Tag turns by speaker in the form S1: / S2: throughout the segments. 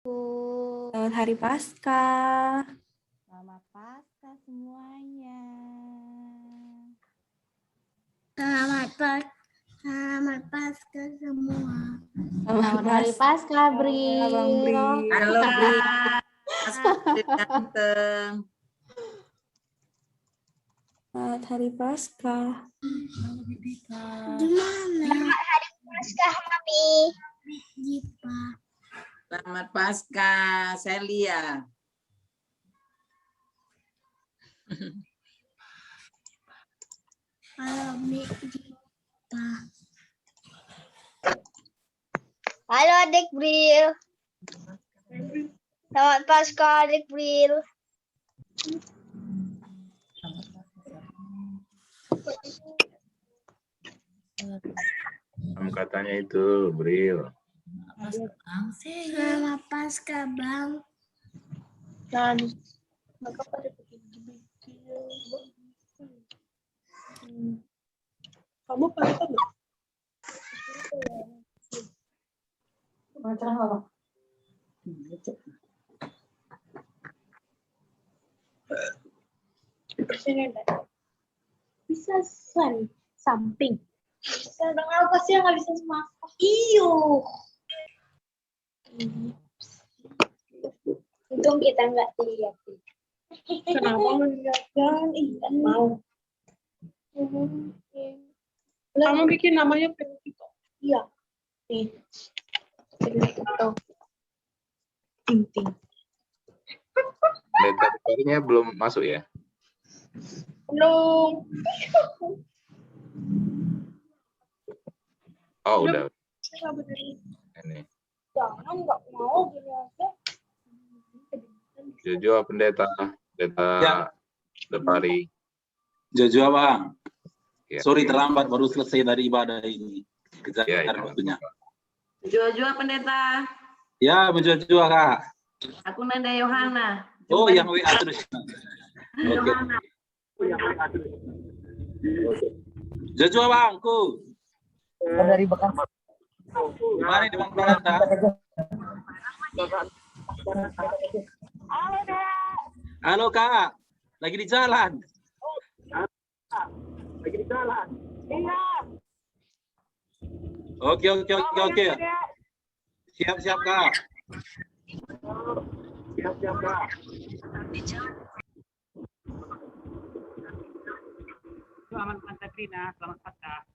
S1: Selamat Hari Paskah.
S2: Selamat Paskah semuanya.
S3: Selamat Paskah semua.
S2: Selamat Hari Paskah, Bril.
S1: Bang Bril.
S4: Halo, Paskah ganteng.
S1: Selamat Hari Paskah.
S3: Gimana?
S5: Selamat Hari Paskah, Mami.
S3: Jipa.
S4: Selamat Paskah, Celia.
S3: Halo, Jipa.
S5: Halo, Adik Bril. Selamat Paskah, Adik Bril.
S6: Katanya itu, Bril.
S3: Selamat Paskah, Bang.
S1: Kamu pakai nggak?
S3: Bisa samping. Sedang apa sih yang nggak bisa semasuk? Iyo. Untung kita nggak lihat.
S1: Kenapa nggak jalan? Kan mau. Kamu bikin namanya Pepito.
S3: Iya.
S1: Nih. Pepito. Ting-ting.
S6: Data belum masuk ya?
S1: Belum.
S6: Oh, udah. Ini.
S3: Jangan nggak mau gini aja.
S6: Jojo pendeta
S7: Ya.
S6: Depari.
S7: Jojo Bang.
S6: Ya.
S7: Sorry terlambat baru selesai dari ibadah ini. Kejar
S6: Ya,
S7: waktunya.
S4: Jojo pendeta.
S7: Ya, Jojo Kak.
S4: Aku Nanda Yohana.
S7: Oh, yang WA terus. Oke.
S4: Yohana.
S7: Jojo Bangku.
S8: Dari bekas.
S7: Gimana di Bang Pralanta? Halo Kak. Lagi di jalan. Iya. Oke. Siap Kak. Siap Kak.
S8: Selamat Paskah Trina, selamat Paskah.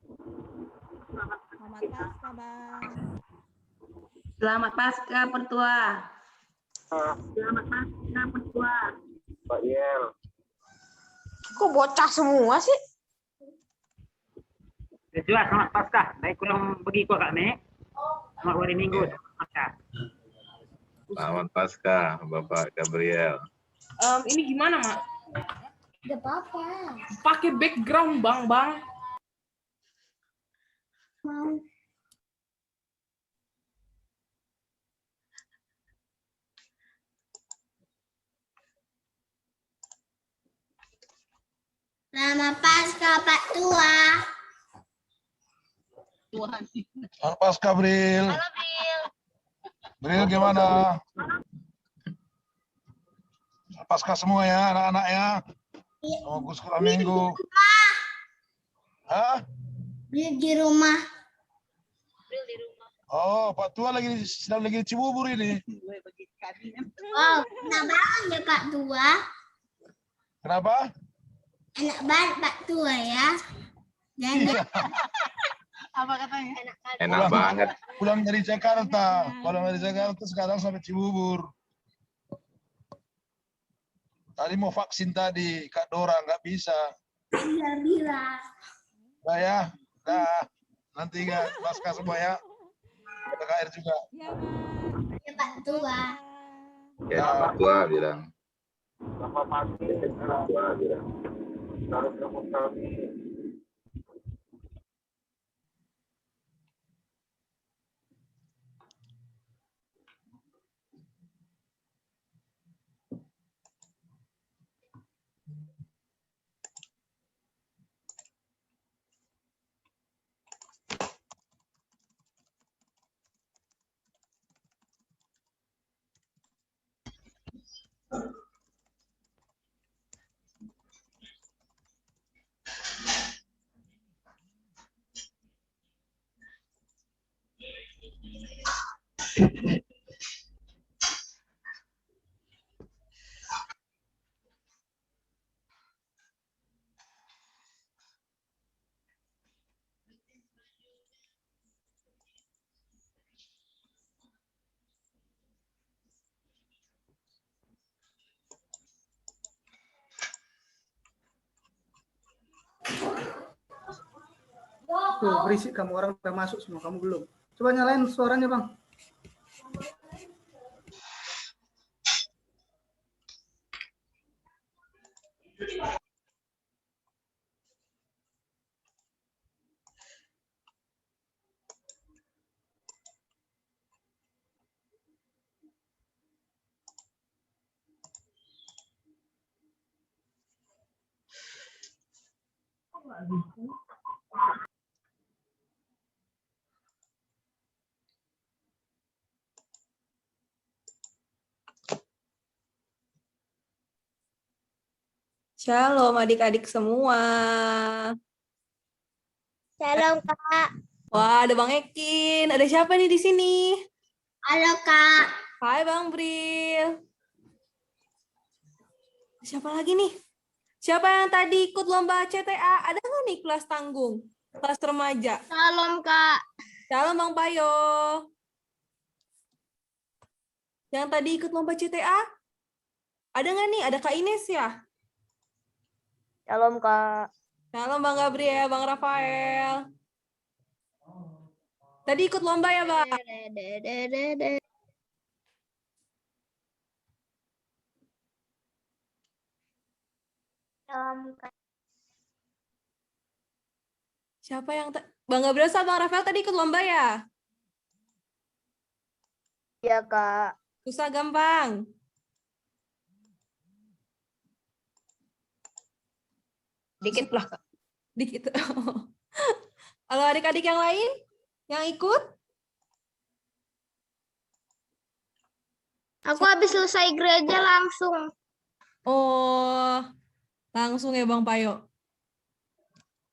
S2: Selamat Paskah, Bang.
S4: Selamat Paskah, Pertua. Selamat Paskah, Pertua.
S6: Pak Yel.
S5: Kok bocah semua sih?
S8: Juga selamat Paskah. Saya kurang pergi kok Kak Nek. Selamat hari Minggu. Paskah.
S6: Selamat Paskah, Bapak Gabriel.
S1: Ini gimana, Mak?
S3: Gak apa-apa.
S1: Pakai background, Bang.
S3: Mau. Selamat Paskah, Pak Tua.
S9: Selamat Paskah, Bril.
S5: Halo, Bril.
S9: Bril gimana? Selamat Paskah semua ya, anak-anak ya. Mau sekolah minggu. Hah?
S3: Bril di rumah.
S9: Oh, Pak Tua sedang lagi di Cibubur ini.
S3: Wow, enak banget ya Pak Tua.
S9: Kenapa?
S3: Enak banget Pak Tua ya.
S9: Iya,
S2: Apa katanya?
S6: Enak banget.
S9: pulang dari Jakarta. Sekarang sampai Cibubur. Tadi mau vaksin tadi, Kak Dora nggak bisa.
S3: Bilang.
S9: Nah ya, dah. Nanti nggak Paskah semua ya. PKR juga.
S2: Ya, Bang.
S3: Ya Pak Tua.
S6: Ya, Pak Tua bilang.
S10: Tuh, berisik kamu, orang udah masuk semua, kamu belum. Coba nyalain suaranya, Bang.
S1: Shalom adik-adik semua.
S5: Shalom, Kak.
S1: Wah, ada Bang Ekin. Ada siapa nih di sini?
S5: Halo, Kak.
S1: Hai Bang Bril. Siapa lagi nih? Siapa yang tadi ikut lomba CTA? Ada nggak nih kelas tanggung? Kelas remaja?
S5: Shalom, Kak.
S1: Shalom Bang Payo. Yang tadi ikut lomba CTA? Ada nggak nih? Ada Kak Ines ya?
S5: Shalom, Kak.
S1: Shalom Bang Gabriel, Bang Rafael. Tadi ikut lomba ya, Bang?
S5: Shalom, Kak.
S1: Siapa yang Bang Gabriel sama Bang Rafael tadi ikut lomba ya?
S5: Iya, Kak.
S1: Susah gampang.
S5: Dikit lah, Kak.
S1: Dikit. Kalau adik-adik yang lain yang ikut?
S5: Aku habis selesai gereja langsung.
S1: Oh, langsung ya Bang Payo.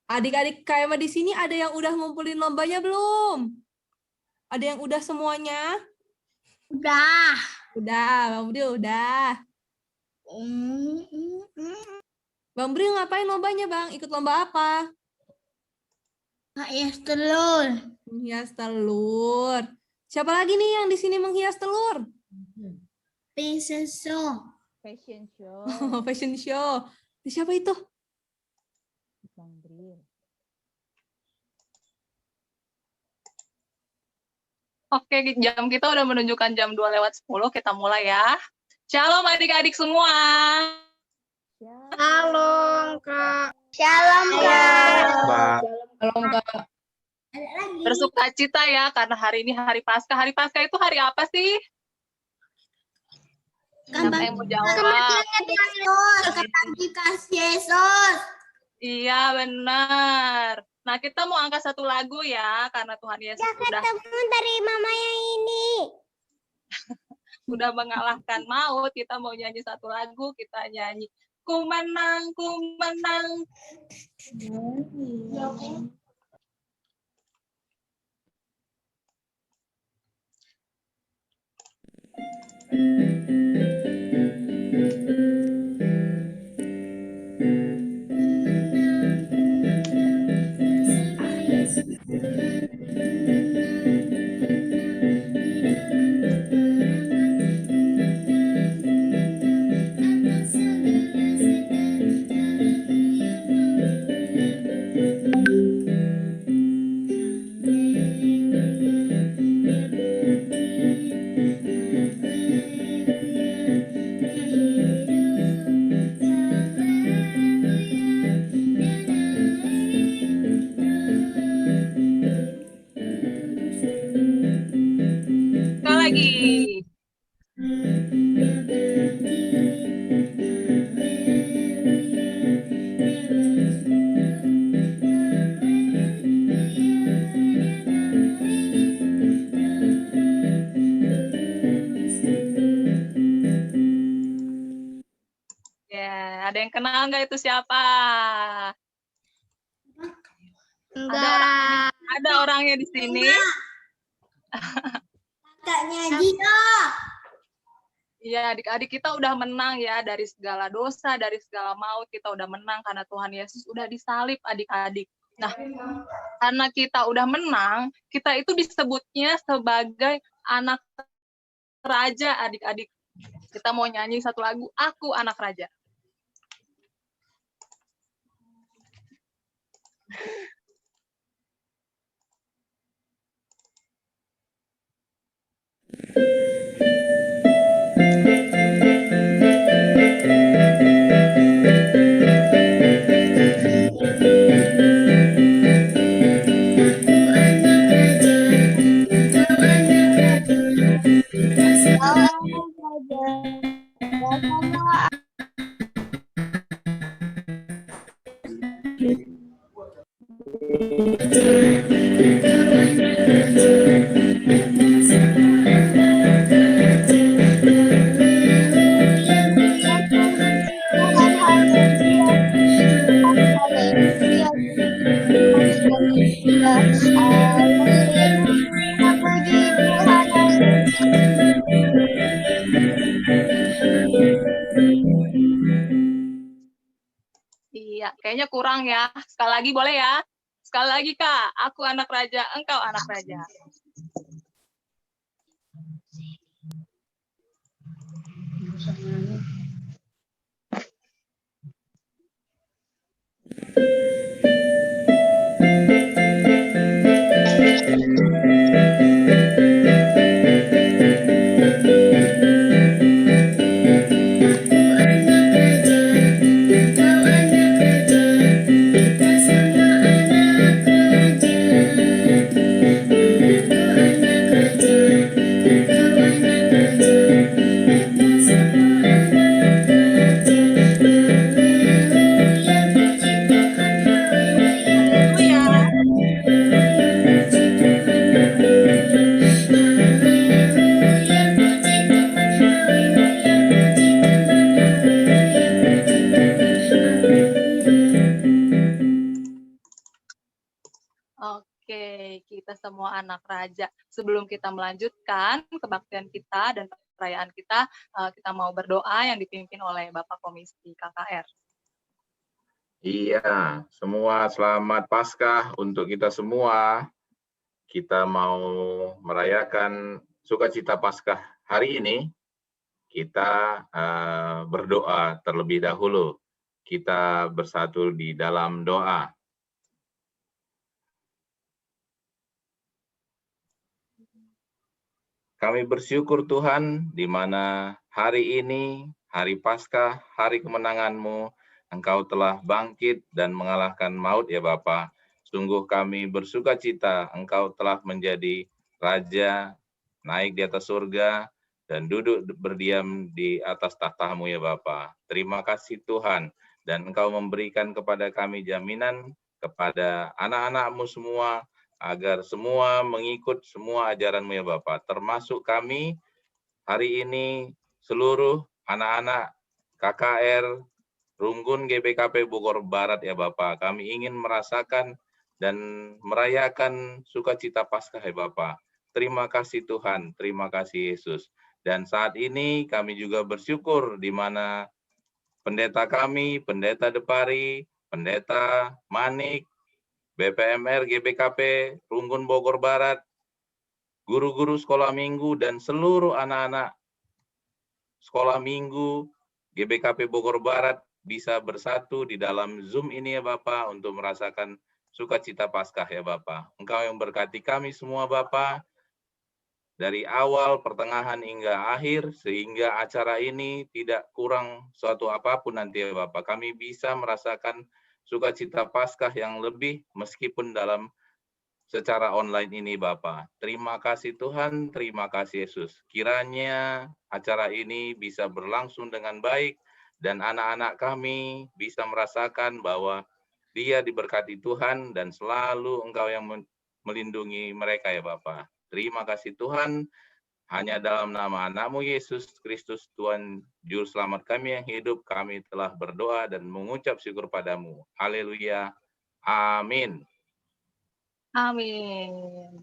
S1: Adik-adik KMA di sini ada yang udah ngumpulin lombanya belum? Ada yang udah semuanya?
S5: Udah.
S1: Udah, Bang Bril udah. Bang Bril ngapain lombanya, Bang? Ikut lomba apa?
S5: Hias telur.
S1: Menghias telur. Siapa lagi nih yang di sini menghias telur?
S5: Fashion show.
S2: Fashion show.
S1: Fashion show. Siapa itu?
S2: Bang Bril.
S11: Oke, jam kita udah menunjukkan jam 2:10, kita mulai ya. Shalom adik-adik semua.
S5: Shalom, Kak. Shalom, Kak.
S1: Shalom, Kak.
S11: Bersukacita ya, karena hari ini hari Paskah. Hari Paskah itu hari apa sih? Siapa yang mau jawab?
S5: Kematian Yesus.
S11: Iya, benar. Nah, kita mau angkat satu lagu ya, karena Tuhan Yesus sudah
S5: dari mama yang ini.
S11: sudah mengalahkan maut. Kita mau nyanyi satu lagu, kita nyanyi Ku menang, ku menang. Sekali lagi. Ya, ada yang kenal nggak itu siapa?
S5: Enggak.
S11: Ada orangnya di sini.
S5: kakaknya Gio.
S11: Iya, adik-adik kita udah menang ya dari segala dosa, dari segala maut. Kita udah menang karena Tuhan Yesus udah disalib, adik-adik. Nah, karena kita udah menang, kita itu disebutnya sebagai anak raja, adik-adik. Kita mau nyanyi satu lagu, Aku Anak Raja. Iya, kayaknya kurang ya. Sekali lagi boleh ya? Sekali lagi, Kak. Aku anak raja, engkau anak raja. Oke, kita semua anak raja. Sebelum kita melanjutkan kebaktian kita dan perayaan kita mau berdoa yang dipimpin oleh Bapak Komisi KKR.
S6: Iya, semua selamat Paskah untuk kita semua. Kita mau merayakan sukacita Paskah hari ini. Kita berdoa terlebih dahulu. Kita bersatu di dalam doa. Kami bersyukur Tuhan, di mana hari ini, hari Paskah, hari kemenangan-Mu, Engkau telah bangkit dan mengalahkan maut ya Bapa. Sungguh kami bersuka cita, Engkau telah menjadi Raja, naik di atas surga, dan duduk berdiam di atas tahta-Mu ya Bapa. Terima kasih Tuhan, dan Engkau memberikan kepada kami jaminan, kepada anak-anak-Mu semua, agar semua mengikut semua ajaran-Mu ya Bapak, termasuk kami hari ini seluruh anak-anak KKR Runggun GBKP Bogor Barat ya Bapak. Kami ingin merasakan dan merayakan sukacita Paskah ya Bapak. Terima kasih Tuhan, terima kasih Yesus. Dan saat ini kami juga bersyukur di mana pendeta kami, Pendeta Depari, Pendeta Manik, BPMR GBKP Runggun Bogor Barat, guru-guru sekolah minggu, dan seluruh anak-anak sekolah minggu GBKP Bogor Barat bisa bersatu di dalam Zoom ini ya Bapak untuk merasakan sukacita Paskah ya Bapak. Engkau yang berkati kami semua Bapak, dari awal, pertengahan hingga akhir, sehingga acara ini tidak kurang suatu apapun nanti ya Bapak. Kami bisa merasakan sukacita Paskah yang lebih meskipun dalam secara online ini Bapak. Terima kasih Tuhan, terima kasih Yesus. Kiranya acara ini bisa berlangsung dengan baik dan anak-anak kami bisa merasakan bahwa dia diberkati Tuhan dan selalu Engkau yang melindungi mereka ya Bapak. Terima kasih Tuhan. Hanya dalam nama anak-Mu Yesus Kristus, Tuhan Juru Selamat kami yang hidup, kami telah berdoa dan mengucap syukur padamu. Haleluya. Amin.
S11: Amin.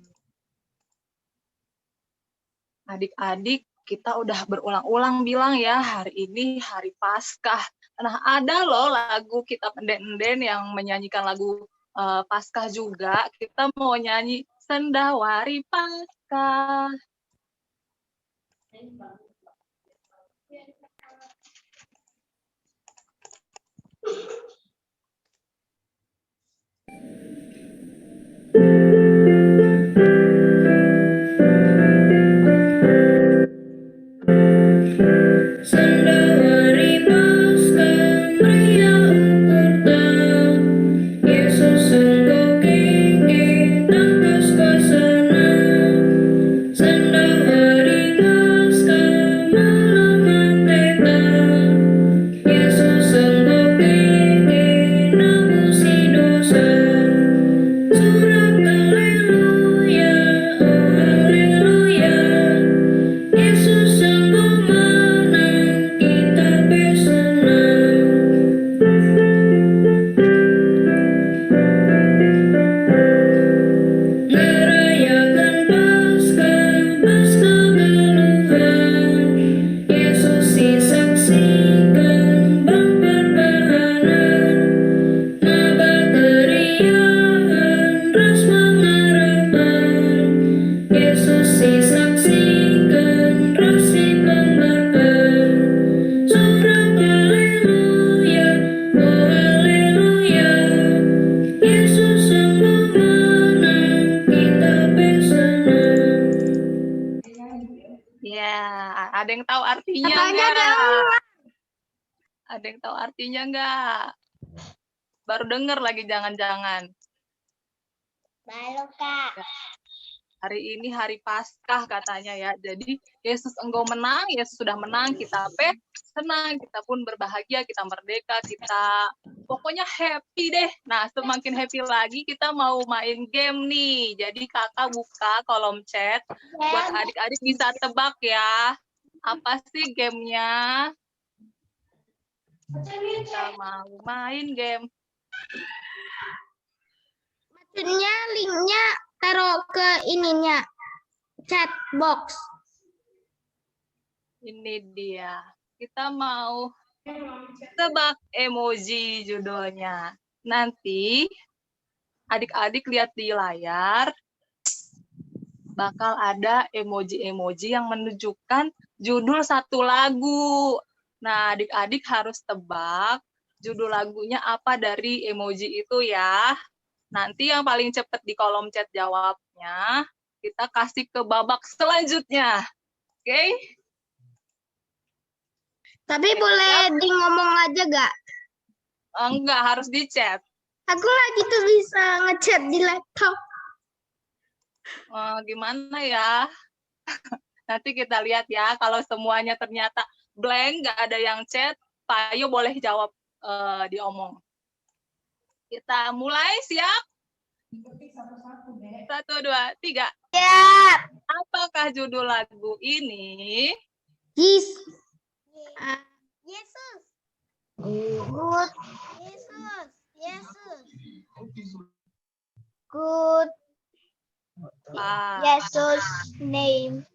S11: Adik-adik, kita udah berulang-ulang bilang ya, hari ini hari Paskah. Nah, ada loh lagu kita penden-enden yang menyanyikan lagu Paskah juga. Kita mau nyanyi Sendawari Paskah.
S12: Sendawari Paskah meriah ukurta, Yesus engkau kengke tangkas kuasana. Sendawari Paskah malam merdeka, Yesus engkau kengke nabusi dosa. Surak haleluya, oh haleluya, Yesus engkau menang, kita bersenang. Merayakan Paskah, Paskah keluhan, Yesus disaksikan bang perbahanan. Naba keriahan, ras pengharapan, Yesus disaksikan rasi pengorban. Surak haleluya, oh haleluya, Yesus engkau menang, kita bersenang.
S11: Ya, ada yang tahu artinya
S5: Apanya
S11: nggak?
S5: dong?
S11: Ada yang tahu artinya nggak? Baru denger lagi jangan-jangan.
S5: Baru, Kak.
S11: Hari ini hari Paskah katanya ya. Jadi Yesus engkau menang, Yesus sudah menang, kita senang, kita pun berbahagia, kita merdeka, kita pokoknya happy deh. Nah, semakin happy lagi kita mau main game nih. Jadi kakak buka kolom chat buat adik-adik bisa tebak ya. Apa sih gamenya? Kita mau main game.
S5: Maksudnya linknya taruh ke ininya, chat box.
S11: Ini dia. Kita mau tebak emoji judulnya. Nanti adik-adik lihat di layar, bakal ada emoji-emoji yang menunjukkan judul satu lagu. Nah, adik-adik harus tebak judul lagunya apa dari emoji itu ya. Nanti yang paling cepat di kolom chat jawabnya, kita kasih ke babak selanjutnya. Oke?
S5: Tapi boleh di ngomong aja gak?
S11: Enggak, harus di chat.
S5: Aku lagi tuh bisa ngechat di laptop.
S11: Gimana ya? Nanti kita lihat ya, kalau semuanya ternyata blank, nggak ada yang chat, Pak Ayo boleh jawab diomong. Kita mulai, siap? 1, 2, 3.
S5: Siap.
S11: Apakah judul lagu ini?
S5: Yesus. Good. Yesus. Good. Yesus name.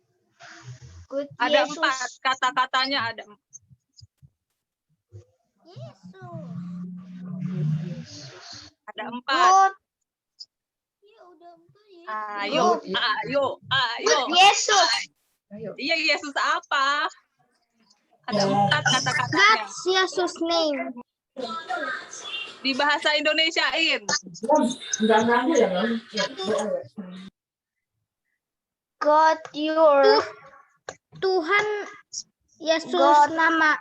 S5: Good
S11: Ada
S5: Yesus.
S11: 4 kata-katanya ada.
S5: Yesus.
S11: Ada 4.
S5: Good.
S11: Ayo.
S5: Good Yesus.
S11: Iya, Yesus apa? Ada 4 kata-katanya.
S5: God's Yesus name.
S11: Di bahasa Indonesiain.
S5: God your. Tuhan Yesus nama.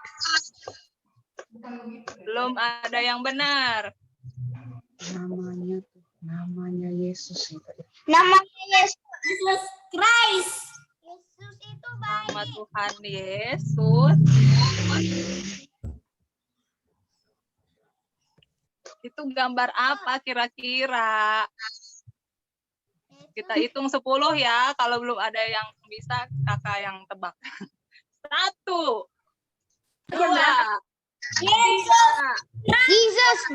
S11: Belum ada yang benar.
S2: Namanya Yesus itu.
S5: Namanya Yesus Christ. Yesus itu
S11: Nama
S5: baik.
S11: Tuhan Yesus. Itu gambar apa kira-kira? Kita hitung 10 ya. Kalau belum ada yang bisa, kakak yang tebak. 1, 2, 3,
S5: Jesus.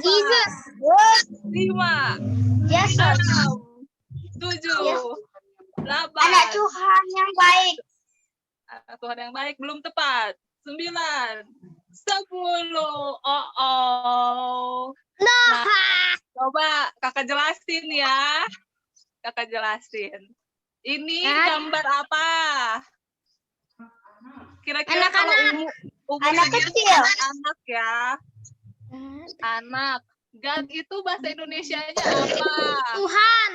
S11: 5,
S5: Yesus.
S11: 6, 7, 8,
S5: Anak Tuhan yang baik.
S11: Tuhan yang baik belum tepat. 9, 10. Oh. Nah, coba kakak jelasin ya. Kakak jelasin. Ini gambar apa? Kira-kira kalau umur
S5: Anak
S11: segini
S5: kecil.
S11: anak ya. Anak. God itu bahasa Indonesianya apa?
S5: Tuhan.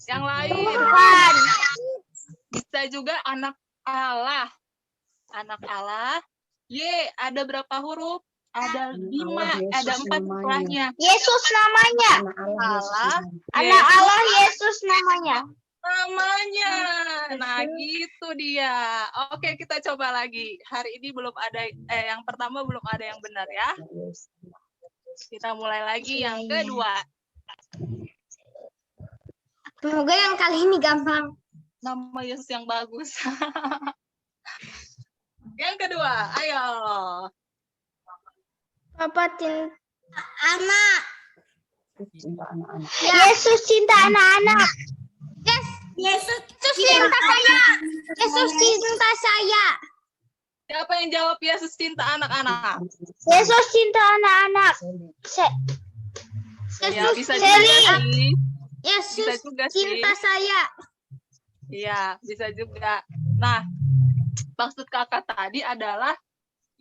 S11: Yang lain.
S5: Tuhan.
S11: Bisa juga anak Allah. Anak Allah. Ada berapa huruf? Ada 5, ada 4 setelahnya.
S5: Yesus namanya.
S11: Allah.
S5: Anak Allah Yesus namanya.
S11: Namanya. Nah, gitu dia. Oke, kita coba lagi. Hari ini belum ada, yang pertama belum ada yang benar ya. Kita mulai lagi yang kedua.
S5: Semoga yang kali ini gampang.
S11: Nama Yesus yang bagus. Yang kedua, ayo.
S5: Papa cinta anak. Yesus cinta anak-anak. Yesus cinta saya. Yesus cinta saya.
S11: Siapa yang jawab Yesus cinta anak-anak?
S5: Yesus cinta anak-anak.
S11: Ya, bisa juga
S5: Seri.
S11: sih.
S5: Yesus
S11: Bisa juga
S5: cinta
S11: sih.
S5: saya.
S11: Iya, bisa juga. Nah, maksud kakak tadi adalah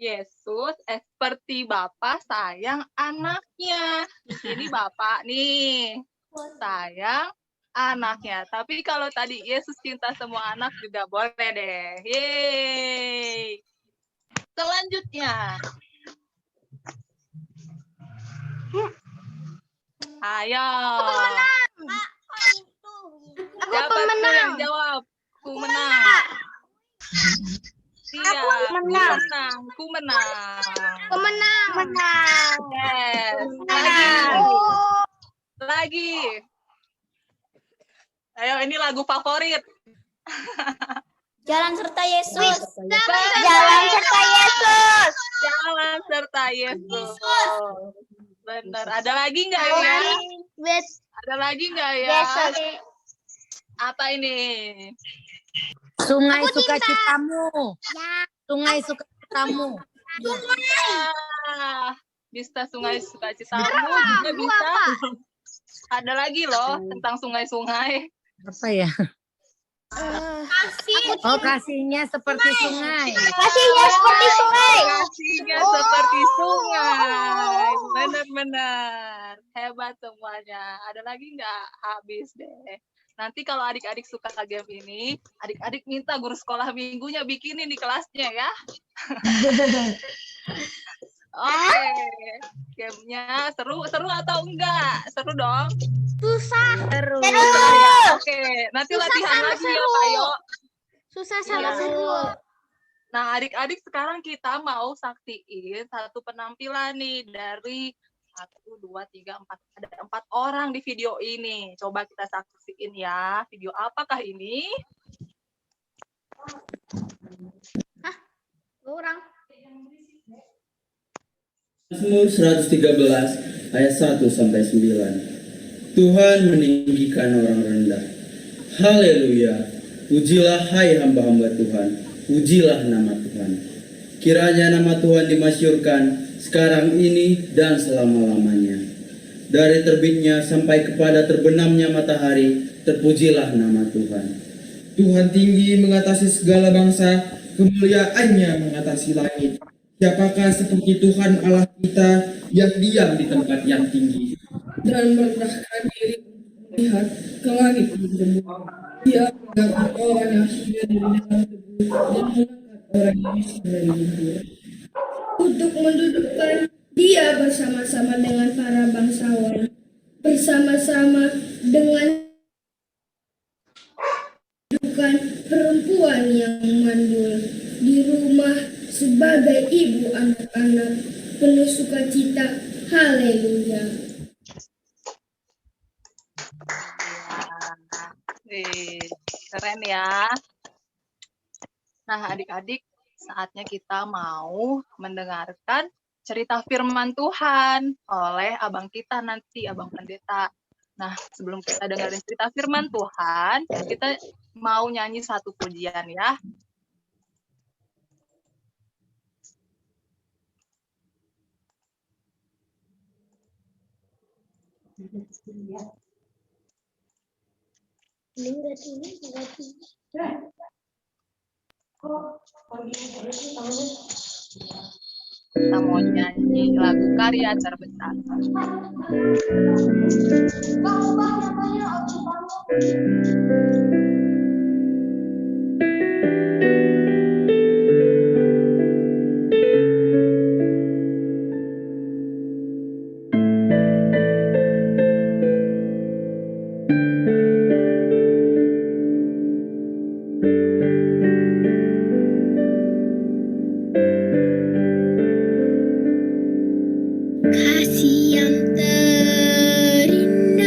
S11: Yesus seperti Bapa sayang anaknya. Di sini Bapak nih, sayang anaknya. Tapi kalau tadi Yesus cinta semua anak juga boleh deh. Yeay. Selanjutnya. Ayo. Siapa tuh yang jawab? Ku menang. Iya, ku menang. Yes. Lagi. Ayo, ini lagu favorit.
S5: Jalan serta Yesus.
S11: Jalan serta Yesus. Jalan serta Yesus. Benar. Ada lagi nggak ya? Ada lagi nggak ya? Apa ini?
S13: Sungai sukacitamu. Sungai sukacitamu.
S11: Ya. Bisa sungai sukacitamu juga bisa. Ada lagi loh tentang sungai-sungai.
S13: Apa ya? Oh, kasihnya seperti sungai.
S5: Kasihnya seperti sungai.
S11: Kasihnya seperti sungai. Benar-benar. Hebat semuanya. Ada lagi nggak? Habis deh. Nanti kalau adik-adik suka game ini, adik-adik minta guru sekolah minggunya bikinin di kelasnya ya. Oke. Gamenya seru atau enggak? Seru dong?
S5: Susah.
S13: Seru.
S11: Oke, nanti latihan lagi ya, Pak Yo.
S5: Susah sama seru.
S11: Nah, adik-adik sekarang kita mau saksiin satu penampilan nih dari 1, 2, 3, 4. Ada 4 orang di video ini. Coba kita saksiin ya. Video apakah ini?
S5: Kurang.
S14: Mazmur 113 ayat 1 sampai 9. Tuhan meninggikan orang rendah. Haleluya. Pujilah hai hamba-hamba Tuhan. Pujilah nama Tuhan. Kiranya nama Tuhan dimasyhurkan sekarang ini dan selama-lamanya. Dari terbitnya sampai kepada terbenamnya matahari, terpujilah nama Tuhan. Tuhan tinggi mengatasi segala bangsa, kemuliaannya mengatasi langit. Siapakah seperti Tuhan Allah kita yang diam di tempat yang tinggi dan merendahkan diri melihat ke langit berdebu. Dia mengangkat orang yang hina dari dalam debu dan mengangkat orang yang miskin dari lumpur.
S12: Untuk mendudukkan dia bersama-sama dengan para bangsawan, bersama-sama dengan bukan perempuan yang mandul di rumah sebagai ibu anak-anak penuh sukacita. Haleluya.
S11: Keren ya. Nah, adik-adik, saatnya kita mau mendengarkan cerita firman Tuhan oleh abang kita nanti, abang pendeta. Nah, sebelum kita dengerin cerita firman Tuhan, kita mau nyanyi satu pujian ya. Kita mau nyanyi lagu karya terbesar.
S12: Kasih yang terindah,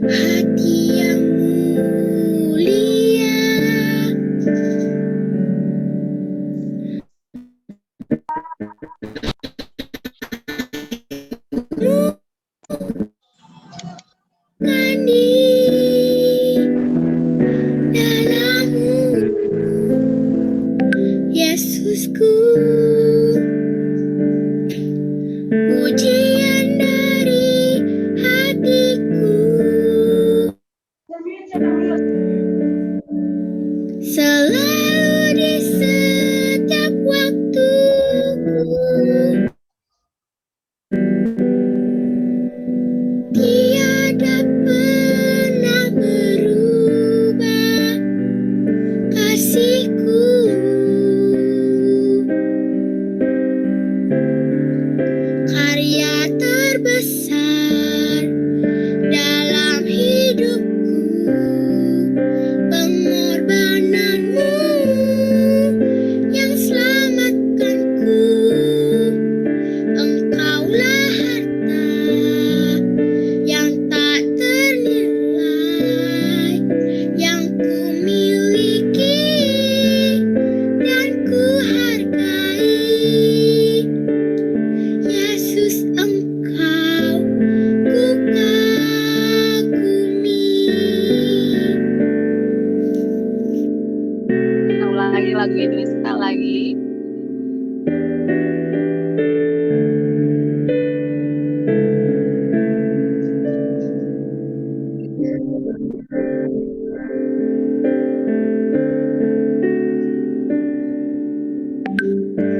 S12: hati yang mulia, bukan di dalammu, Yesusku. Pujian dari hatiku, selalu di setiap waktuku, tiada pernah berubah kasihku. Karya terbesar dalam hidupku, pengorbananmu yang selamatkanku. Engkaulah harta yang tak ternilai, yang ku miliki dan ku hargai. Yesus, Engkau ku kagumi.
S11: Kita ulangi lagu ini sekali lagi.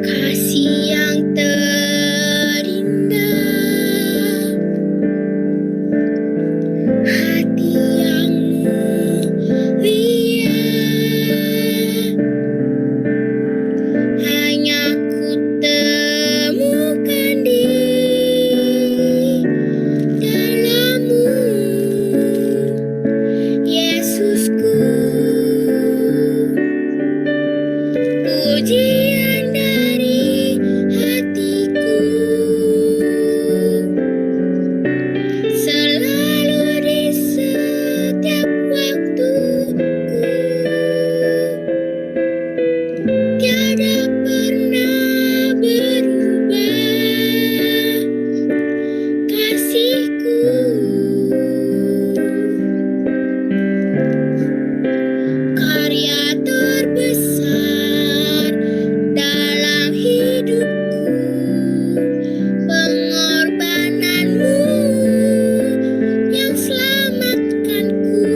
S12: Kasih yang terindah, hati yang mulia, hanya ku temukan di dalammu, Yesusku. Pujian dari hatiku, selalu di setiap waktuku, tiada pernah berubah kasihku. Karya terbesar dalam hidupku, pengorbananmu yang selamatkanku.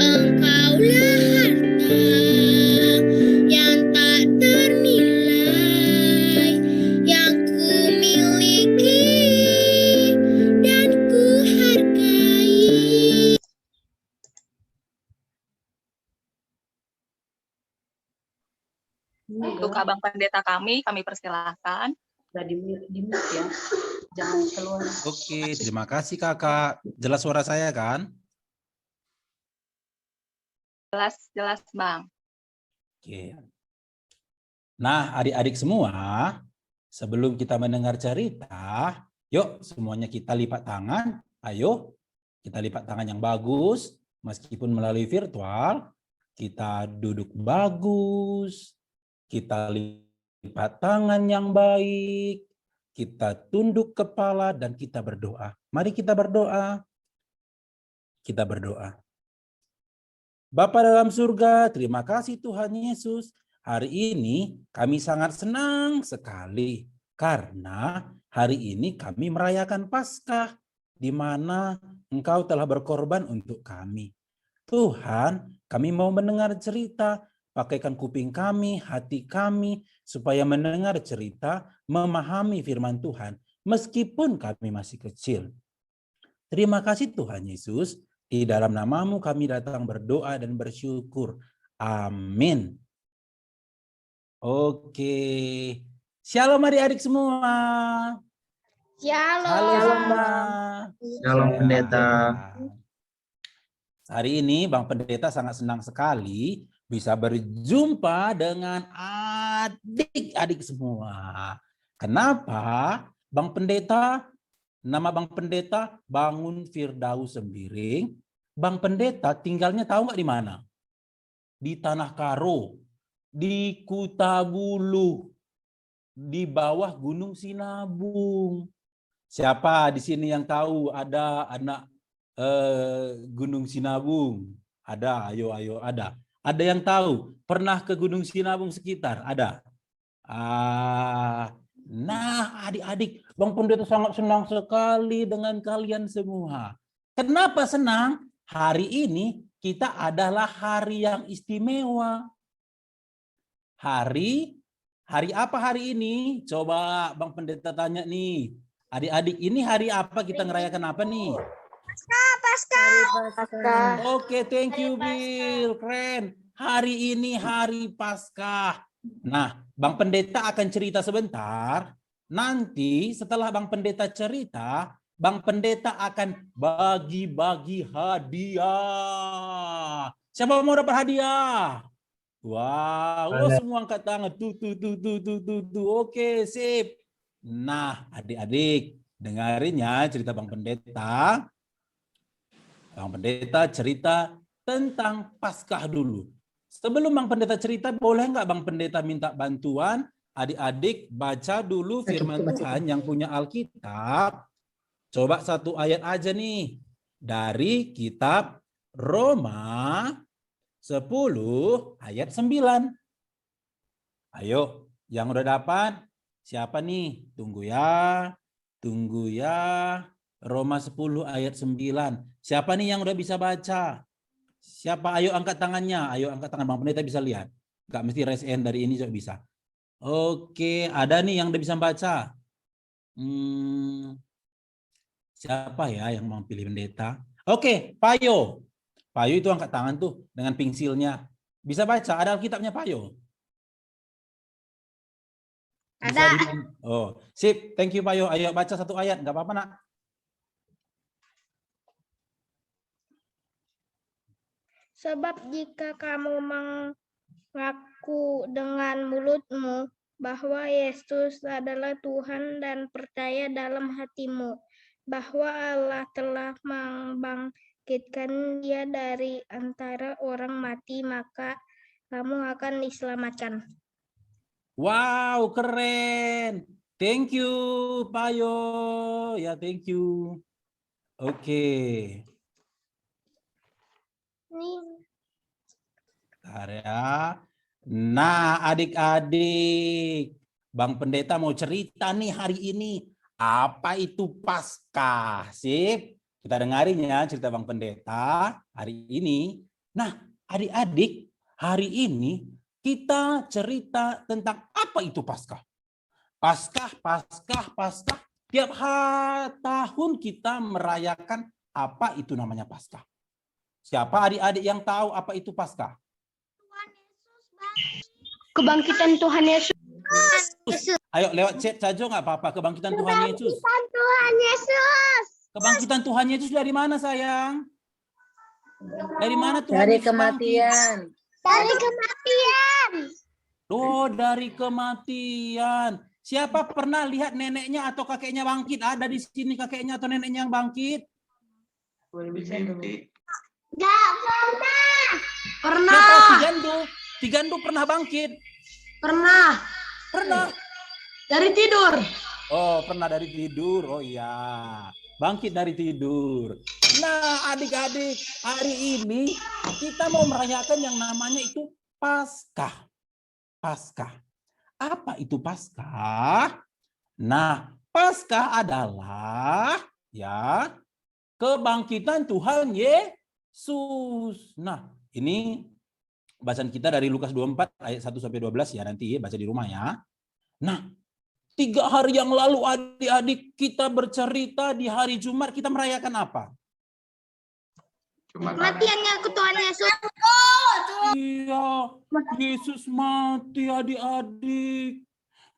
S12: Engkaulah harta yang tak ternilai, yang ku miliki dan ku hargai.
S11: Untuk Abang Pendeta kami persilahkan.
S2: Udah di mute ya. Jangan keluar.
S15: Oke, terima kasih Kakak. Jelas suara saya kan?
S11: Jelas Bang.
S15: Oke. Nah, adik-adik semua, sebelum kita mendengar cerita, yuk semuanya kita lipat tangan. Ayo, kita lipat tangan yang bagus, meskipun melalui virtual. Kita duduk bagus, kita lipat tangan yang baik, kita tunduk kepala dan kita berdoa. Mari kita berdoa. Kita berdoa. Bapa dalam surga, terima kasih Tuhan Yesus. Hari ini kami sangat senang sekali Karena hari ini kami merayakan Paskah, di mana Engkau telah berkorban untuk kami. Tuhan, kami mau mendengar cerita, pakaikan kuping kami, hati kami, supaya mendengar cerita, memahami firman Tuhan, meskipun kami masih kecil. Terima kasih Tuhan Yesus, di dalam namamu kami datang berdoa dan bersyukur. Amin. Oke. Shalom adik-adik semua.
S5: Shalom.
S14: Shalom pendeta.
S15: Hari ini Bang Pendeta sangat senang sekali bisa berjumpa dengan adik-adik semua. Kenapa? Bang Pendeta, nama Bang Pendeta Bangun Firdaus Sembiring. Bang Pendeta tinggalnya tahu nggak di mana? Di Tanah Karo, di Kutabulu, di bawah Gunung Sinabung. Siapa di sini yang tahu ada anak Gunung Sinabung? Ada, ayo ada. Ada yang tahu? Pernah ke Gunung Sinabung sekitar? Ada? Nah, adik-adik, Bang Pendeta sangat senang sekali dengan kalian semua. Kenapa senang? Hari ini kita adalah hari yang istimewa. Hari apa hari ini? Coba Bang Pendeta tanya nih. Adik-adik, ini hari apa, kita ngerayakan apa nih?
S5: Paskah.
S15: Oke, thank you Bill. Keren. Hari ini hari Paskah. Nah, Bang Pendeta akan cerita sebentar. Nanti setelah Bang Pendeta cerita, Bang Pendeta akan bagi-bagi hadiah. Siapa mau dapat hadiah? Wow, semua angkat tangan. Tuh. Oke, sip. Nah, adik-adik, dengarin ya cerita Bang Pendeta. Bang Pendeta cerita tentang Paskah dulu. Sebelum Bang Pendeta cerita, boleh nggak Bang Pendeta minta bantuan? Adik-adik baca dulu firman Tuhan yang punya Alkitab. Coba satu ayat aja nih. Dari kitab Roma 10 ayat 9. Ayo, yang udah dapat siapa nih? Tunggu ya. Roma 10 ayat 9. Siapa nih yang udah bisa baca? Siapa? Ayo angkat tangannya. Ayo angkat tangan, Bang Pendeta bisa lihat. Enggak mesti raise hand dari ini juga bisa. Oke, ada nih yang udah bisa baca. Siapa ya yang mau pilih pendeta? Oke, Payo. Payo itu angkat tangan tuh dengan pensilnya. Bisa baca, ada Alkitabnya Payo?
S5: Ada.
S15: Oh, sip. Thank you Payo. Ayo baca satu ayat, enggak apa-apa, Nak.
S5: Sebab jika kamu mengaku dengan mulutmu bahwa Yesus adalah Tuhan dan percaya dalam hatimu bahwa Allah telah membangkitkan Dia dari antara orang mati, maka kamu akan diselamatkan.
S15: Wow, keren. Thank you, Payo. Ya, thank you. Oke. Bentar ya. Nah, adik-adik, Bang Pendeta mau cerita nih hari ini. Apa itu Paskah? Sip. Kita dengarin ya cerita Bang Pendeta hari ini. Nah, adik-adik, hari ini kita cerita tentang apa itu Paskah. Paskah. Tiap tahun kita merayakan apa itu namanya Paskah. Siapa adik-adik yang tahu apa itu Paskah?
S3: Kebangkitan Tuhan Yesus.
S15: Ayo lewat chat saja nggak apa-apa. Kebangkitan Tuhan Yesus.
S5: Kebangkitan Tuhan Yesus.
S15: Kebangkitan Tuhan Yesus dari mana sayang? Dari mana Tuhan?
S13: Dari
S15: Yesus
S13: kematian.
S5: Dari kematian.
S15: Oh, dari kematian. Siapa pernah lihat neneknya atau kakeknya bangkit? Ada di sini kakeknya atau neneknya yang bangkit?
S5: Gak pernah.
S3: Pernah.
S15: Tigandu pernah bangkit?
S3: Pernah. Dari tidur.
S15: Oh, pernah dari tidur. Oh iya. Bangkit dari tidur. Nah, adik-adik, hari ini kita mau merayakan yang namanya itu Paskah. Paskah. Apa itu Paskah? Nah, Paskah adalah ya kebangkitan Tuhan Yesus. Nah, ini bacaan kita dari Lukas 24 ayat 1 sampai 12 ya, nanti baca di rumah ya. Nah, 3 hari yang lalu adik-adik kita bercerita di hari Jumat kita merayakan apa?
S12: Kematiannya Tuhan Yesus.
S15: Iya, Yesus mati adik-adik.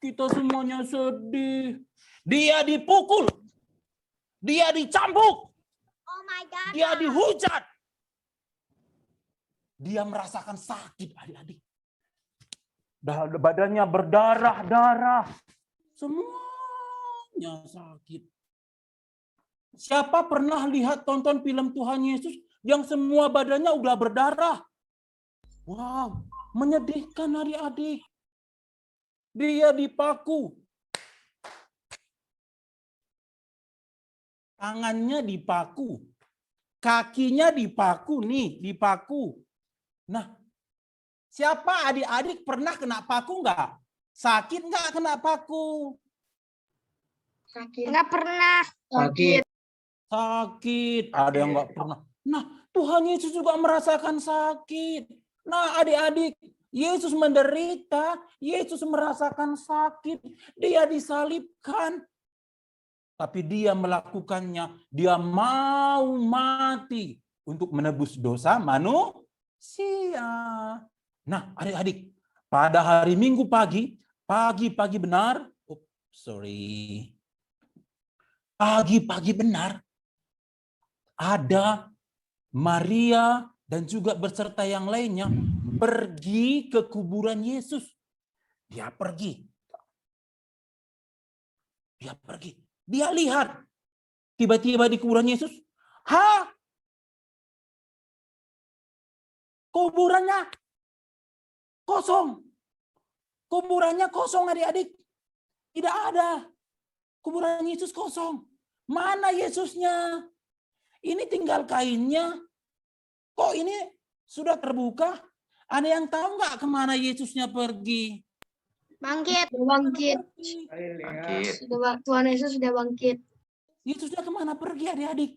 S15: Kita semuanya sedih. Dia dipukul. Dia dicambuk.
S12: Oh my God.
S15: Dia dihujat. Dia merasakan sakit adik-adik. Badannya berdarah-darah. Semuanya sakit. Siapa pernah lihat tonton film Tuhan Yesus yang semua badannya udah berdarah? Wow, menyedihkan adik-adik. Dia dipaku. Tangannya dipaku. Kakinya dipaku nih, dipaku. Nah, siapa adik-adik pernah kena paku nggak? Sakit nggak kena paku?
S12: Sakit. Nggak pernah.
S15: Sakit. Sakit. Ada yang nggak pernah. Nah, Tuhan Yesus juga merasakan sakit. Nah, adik-adik, Yesus menderita, Yesus merasakan sakit, dia disalibkan. Tapi dia melakukannya, dia mau mati untuk menebus dosa manusia. Nah, adik-adik, pada hari Minggu pagi benar, pagi benar, ada Maria dan juga beserta yang lainnya pergi ke kuburan Yesus. Dia pergi. Dia lihat. Tiba-tiba di kuburan Yesus. Kuburannya kosong. Kuburannya kosong adik-adik. Tidak ada. Kuburan Yesus kosong. Mana Yesusnya? Ini tinggal kainnya. Kok ini sudah terbuka? Ada yang tahu nggak kemana Yesusnya pergi?
S12: Bangkit. Tuhan Yesus sudah bangkit.
S15: Yesusnya kemana pergi adik-adik?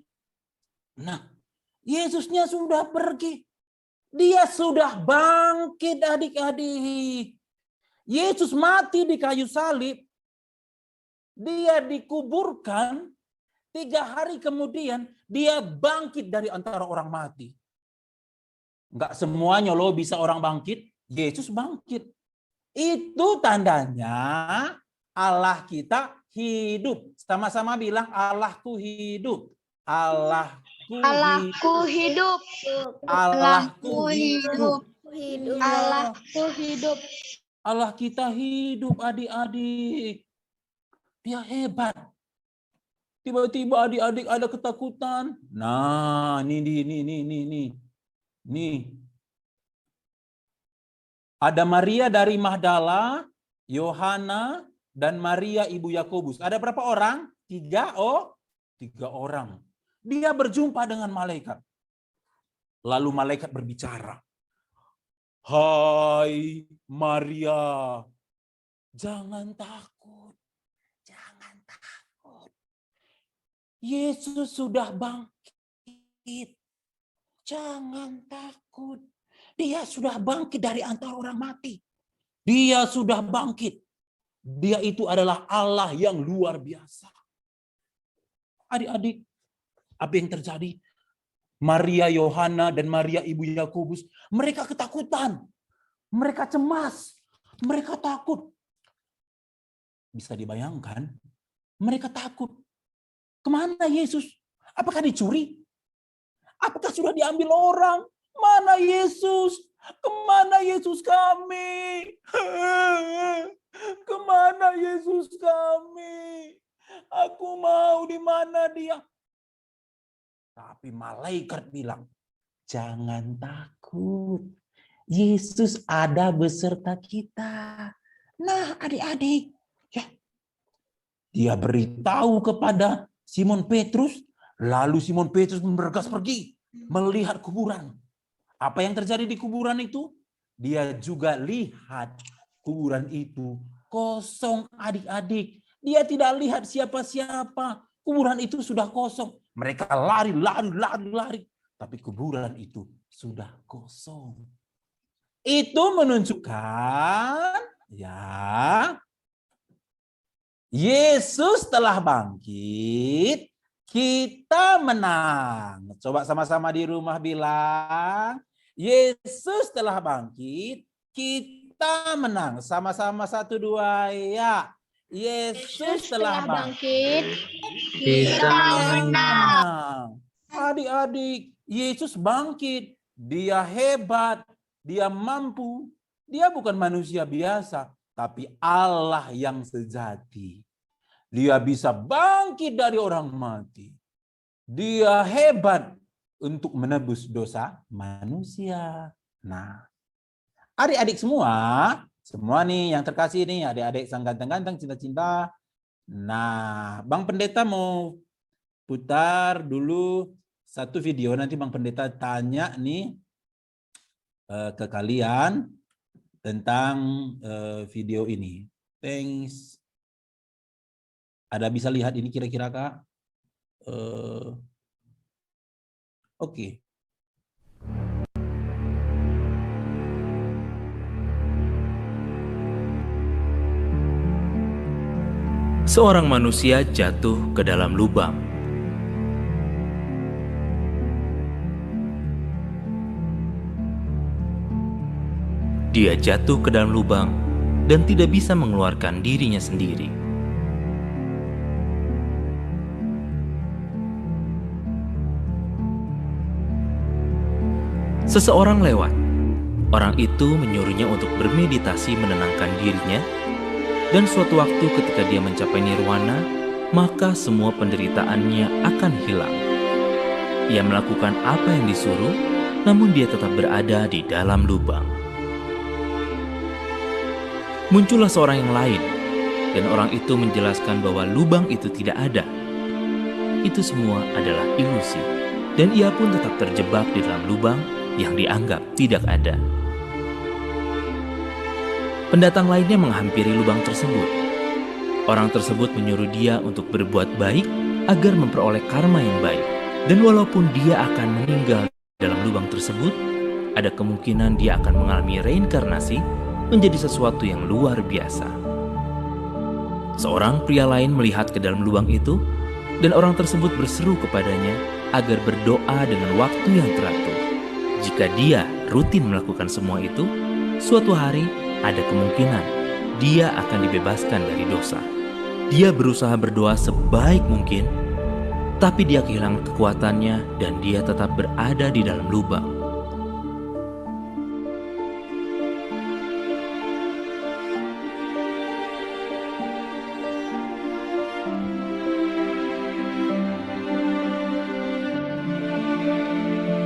S15: Nah, Yesusnya sudah pergi. Dia sudah bangkit adik-adik. Yesus mati di kayu salib. Dia dikuburkan. 3 hari kemudian dia bangkit dari antara orang mati. Enggak semuanya loh bisa orang bangkit. Yesus bangkit. Itu tandanya Allah kita hidup. Sama-sama bilang Allahku hidup. Allahku
S12: hidup.
S15: Allahku hidup.
S12: Allahku hidup.
S15: Allah kita hidup adik-adik. Dia hebat. Tiba-tiba adik-adik ada ketakutan. Nah, nih. Ada Maria dari Magdala, Yohana, dan Maria ibu Yakobus. Ada berapa orang? 3 orang. Dia berjumpa dengan malaikat. Lalu malaikat berbicara. Hai Maria, jangan takut. Jangan takut. Yesus sudah bangkit. Jangan takut. Dia sudah bangkit dari antara orang mati. Dia sudah bangkit. Dia itu adalah Allah yang luar biasa. Adik-adik, apa yang terjadi? Maria, Yohana, dan Maria ibu Yakobus, mereka ketakutan. Mereka cemas. Mereka takut. Bisa dibayangkan? Mereka takut. Kemana Yesus? Apakah dicuri? Apakah sudah diambil orang? Mana Yesus? Kemana Yesus kami? Kemana Yesus kami? Aku mau di mana dia? Tapi malaikat bilang, jangan takut. Yesus ada beserta kita. Nah, adik-adik, ya. Dia beritahu kepada Simon Petrus, lalu Simon Petrus bergegas pergi melihat kuburan. Apa yang terjadi di kuburan itu? Dia juga lihat kuburan itu kosong adik-adik. Dia tidak lihat siapa-siapa. Kuburan itu sudah kosong. Mereka lari. Tapi kuburan itu sudah kosong. Itu menunjukkan ya Yesus telah bangkit, kita menang. Coba sama-sama di rumah bilang, Yesus telah bangkit, kita menang. Sama-sama 1, 2 ya. Yesus telah bangkit, kita menang. Adik-adik, Yesus bangkit. Dia hebat, dia mampu. Dia bukan manusia biasa, tapi Allah yang sejati. Dia bisa bangkit dari orang mati. Dia hebat untuk menebus dosa manusia. Nah, adik-adik semua nih yang terkasih nih, adik-adik sang ganteng-ganteng, cinta-cinta. Nah, Bang Pendeta mau putar dulu satu video, nanti Bang Pendeta tanya nih ke kalian tentang video ini. Thanks. Ada bisa lihat ini kira-kira Kak? Oke.
S16: Seorang manusia jatuh ke dalam lubang. Dia jatuh ke dalam lubang dan tidak bisa mengeluarkan dirinya sendiri. Seseorang lewat. Orang itu menyuruhnya untuk bermeditasi menenangkan dirinya, dan suatu waktu ketika dia mencapai nirwana, maka semua penderitaannya akan hilang. Ia melakukan apa yang disuruh, namun dia tetap berada di dalam lubang. Muncullah seorang yang lain, dan orang itu menjelaskan bahwa lubang itu tidak ada. Itu semua adalah ilusi, dan ia pun tetap terjebak di dalam lubang yang dianggap tidak ada. Pendatang lainnya menghampiri lubang tersebut. Orang tersebut menyuruh dia untuk berbuat baik agar memperoleh karma yang baik. Dan walaupun dia akan meninggal dalam lubang tersebut, ada kemungkinan dia akan mengalami reinkarnasi menjadi sesuatu yang luar biasa. Seorang pria lain melihat ke dalam lubang itu, dan orang tersebut berseru kepadanya agar berdoa dengan waktu yang teratur. Jika dia rutin melakukan semua itu, suatu hari ada kemungkinan dia akan dibebaskan dari dosa. Dia berusaha berdoa sebaik mungkin, tapi dia kehilangan kekuatannya dan dia tetap berada di dalam lubang.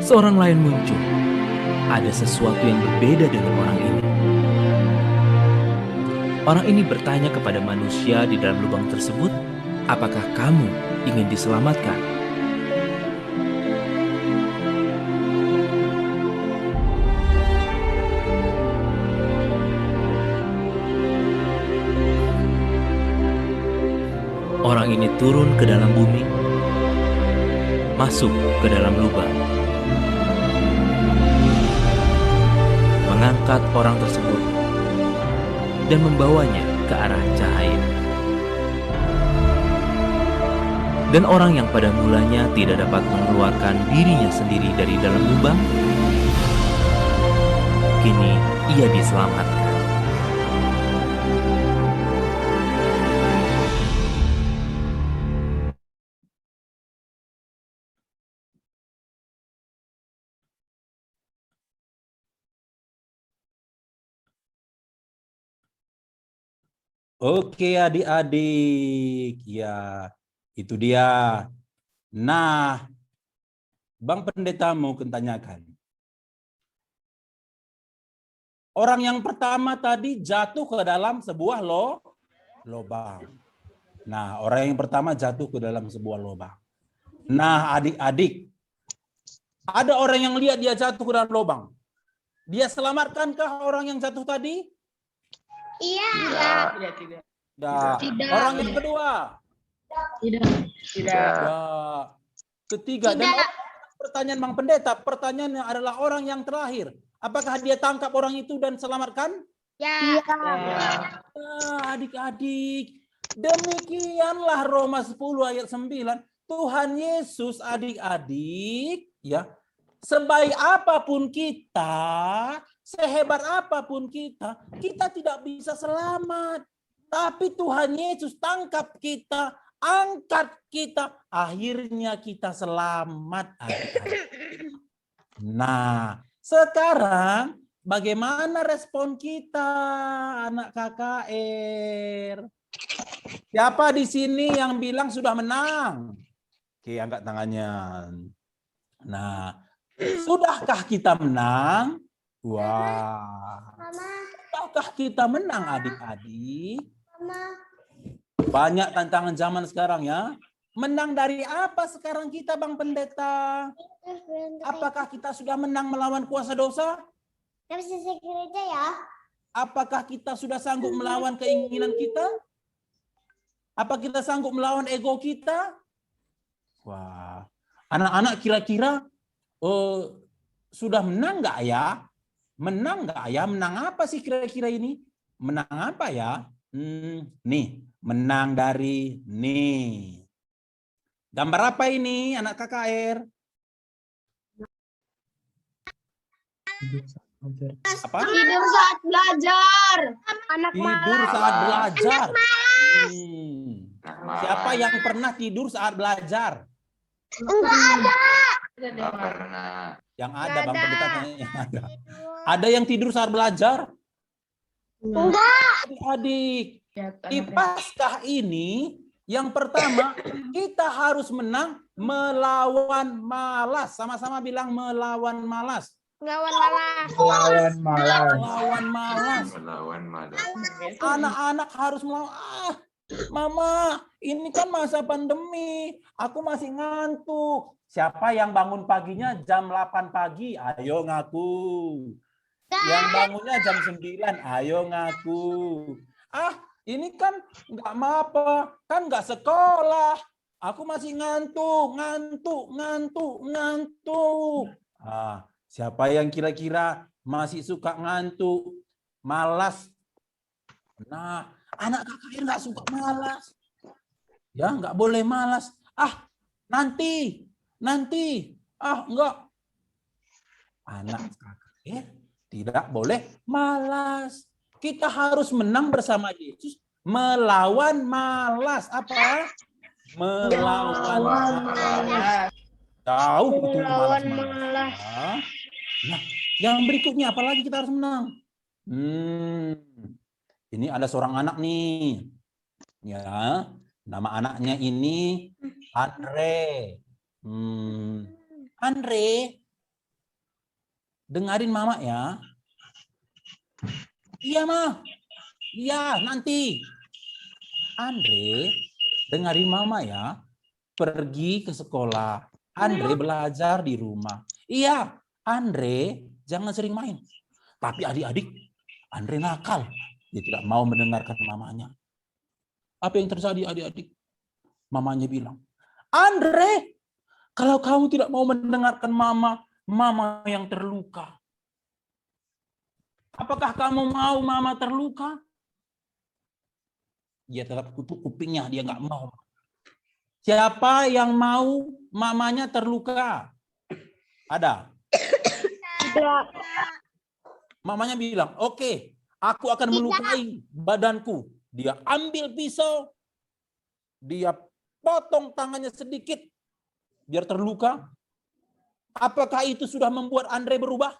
S16: Seorang lain muncul. Ada sesuatu yang berbeda dengan orang ini. Orang ini bertanya kepada manusia di dalam lubang tersebut, apakah kamu ingin diselamatkan? Orang ini turun ke dalam bumi, masuk ke dalam lubang, mengangkat orang tersebut dan membawanya ke arah cahaya. Dan orang yang pada mulanya tidak dapat mengeluarkan dirinya sendiri dari dalam lubang, kini ia diselamatkan.
S15: Oke adik-adik, ya itu dia. Nah, Bang Pendeta mau tanyakan. Orang yang pertama tadi jatuh ke dalam sebuah lubang. Nah, orang yang pertama jatuh ke dalam sebuah lubang. Nah, adik-adik, ada orang yang lihat dia jatuh ke dalam lubang. Dia selamatkankah orang yang jatuh tadi?
S12: Iya.
S15: Tidak. Tidak. Orang yang kedua? Tidak. Ketiga. Dan pertanyaan Bang Pendeta, pertanyaannya adalah orang yang terakhir. Apakah dia tangkap orang itu dan selamatkan?
S5: Ya.
S15: Adik-adik, demikianlah Roma 10 ayat 9. Tuhan Yesus, adik-adik, ya, sebaik apapun kita, sehebat apapun kita tidak bisa selamat. Tapi Tuhan Yesus tangkap kita, angkat kita, akhirnya kita selamat. Nah, sekarang bagaimana respon kita, anak KKR? Siapa di sini yang bilang sudah menang? Oke, angkat tangannya. Nah, sudahkah kita menang? Wah. Sudahkah kita menang, adik-adik? Banyak tantangan zaman sekarang ya. Menang dari apa sekarang kita, Bang Pendeta? Apakah kita sudah menang melawan kuasa dosa?
S3: Gereja ya.
S15: Apakah kita sudah sanggup melawan keinginan kita? Apa kita sanggup melawan ego kita? Wah, anak-anak kira-kira sudah menang nggak ya? Menang nggak ya? Menang apa sih kira-kira ini? Menang apa ya? Nih, menang dari nih. Gambar apa ini, anak KKR? Apa?
S12: Tidur saat belajar.
S15: Tidur saat belajar. Siapa yang pernah tidur saat belajar?
S12: Enggak ada.
S15: Yang ada, Bang Pendeta tanya yang ada. Ada yang tidur saat belajar?
S12: Enggak.
S15: Adik, di Paskah ini yang pertama kita harus menang melawan malas. Sama-sama bilang melawan malas.
S5: Melawan malas.
S15: Melawan malas. Melawan malas. Melawan malas. Anak-anak harus melawan. Mama, ini kan masa pandemi. Aku masih ngantuk. Siapa yang bangun paginya jam 8 pagi? Ayo ngaku. Yang bangunnya jam 9, ayo ngaku. Ini kan nggak apa, kan nggak sekolah. Aku masih ngantuk. Siapa yang kira-kira masih suka ngantuk, malas? Nah, anak KKR nggak suka malas. Ya, nggak boleh malas. Nanti. Enggak. Anak KKR tidak boleh malas. Kita harus menang bersama Yesus melawan malas. Apa? Melawan malas. Tahu itu malas. Nah, yang berikutnya apalagi kita harus menang? Ini ada seorang anak nih. Ya, nama anaknya ini Andre. Andre, dengarin mama ya. Iya, Ma. Iya, nanti. Andre, dengarin mama ya. Pergi ke sekolah. Andre belajar di rumah. Iya, Andre jangan sering main. Tapi adik-adik, Andre nakal. Dia tidak mau mendengarkan mamanya. Apa yang terjadi adik-adik? Mamanya bilang, Andre, kalau kamu tidak mau mendengarkan mama yang terluka. Apakah kamu mau mama terluka? Dia tetap tutup kupingnya, dia nggak mau. Siapa yang mau mamanya terluka? Ada?
S12: Tidak.
S15: Mamanya bilang, oke, aku akan melukai badanku. Dia ambil pisau, dia potong tangannya sedikit, biar terluka. Apakah itu sudah membuat Andre berubah?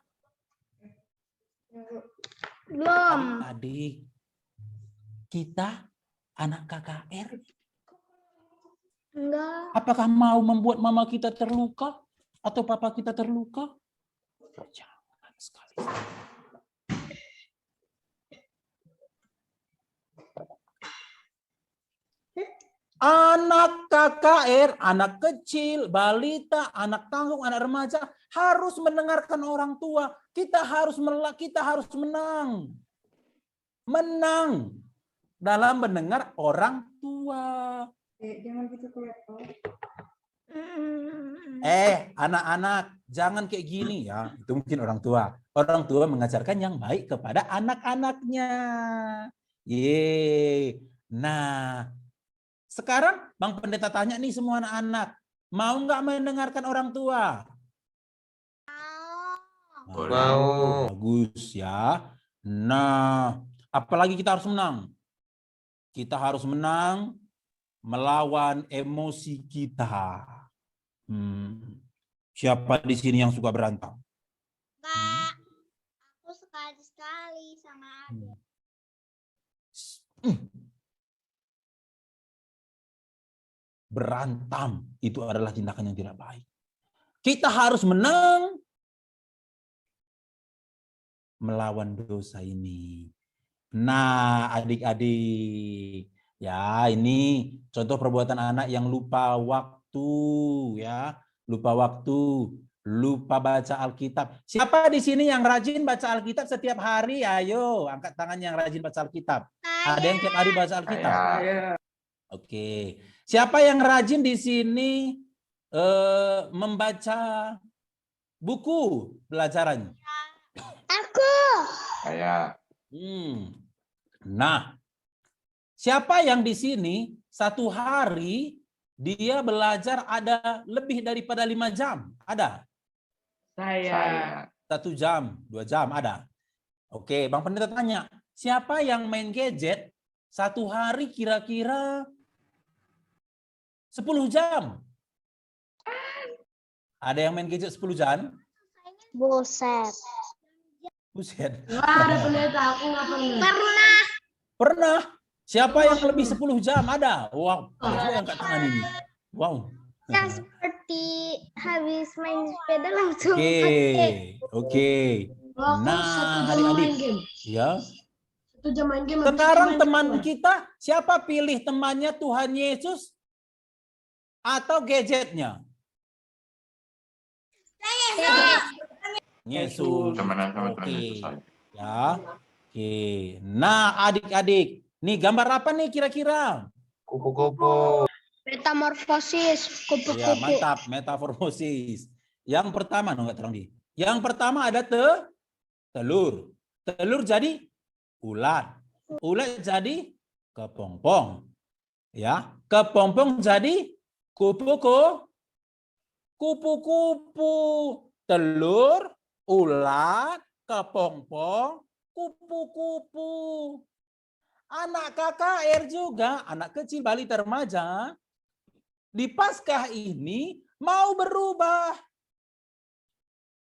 S5: Belum.
S15: Adik, kita anak KKR.
S5: Enggak.
S15: Apakah mau membuat mama kita terluka atau papa kita terluka? Jangan sekali. Anak KKR, anak kecil, balita, anak tanggung, anak remaja harus mendengarkan orang tua. Kita harus menang. Menang. dalam mendengar orang tua.
S2: Jangan gitu kelihatan.
S15: Anak-anak, jangan kayak gini ya. Itu mungkin orang tua. Orang tua mengajarkan yang baik kepada anak-anaknya. Nah, sekarang Bang Pendeta tanya nih semua anak-anak, mau nggak mendengarkan orang tua?
S6: Mau.
S15: Bagus ya. Nah, apalagi kita harus menang. Kita harus menang melawan emosi kita. Siapa di sini yang suka berantem?
S12: Enggak. Aku sekali-sekali sama adik.
S15: Berantem itu adalah tindakan yang tidak baik. Kita harus menang melawan dosa ini. Nah, adik-adik, ya ini contoh perbuatan anak yang lupa waktu, ya, lupa waktu, lupa baca Alkitab. Siapa di sini yang rajin baca Alkitab setiap hari? Ayo, angkat tangan yang rajin baca Alkitab. Ada yang tiap hari baca Alkitab? Oke. Siapa yang rajin di sini membaca buku pelajaran?
S12: Aku.
S6: Saya.
S15: Nah, siapa yang di sini satu hari dia belajar ada lebih daripada 5 jam? Ada?
S2: Saya.
S15: 1 jam, 2 jam, ada? Oke, Bang Pendeta tanya, siapa yang main gadget satu hari kira-kira 10 jam? Ada yang main gadget 10 jam?
S12: Buset.
S15: Buset.
S12: Nggak ada pendeta, aku nggak pernah.
S15: Pernah. Siapa yang lebih 10 jam? Ada? Wow, aku angkat tangan ini. Wow.
S12: Yang seperti habis main sepeda langsung
S15: Oke. Nah, adik-adik. Ya.
S12: 1 jam main game.
S15: Sekarang teman kita, siapa pilih temannya Tuhan Yesus atau gadgetnya? Yesus. Oke. Ya. Oke. Nah, adik-adik, nih gambar apa nih kira-kira?
S6: Kupu-kupu.
S12: Metamorfosis, kupu-kupu.
S15: Ya, mantap, metamorfosis. Yang pertama, enggak terang di. Yang pertama ada telur. Telur jadi ulat. Ulat jadi kepompong. Ya, kepompong jadi kupu-kupu. Telur, ulat, kepompong, kupu-kupu. Anak KKR juga, anak kecil, balita, remaja, di Paskah ini mau berubah.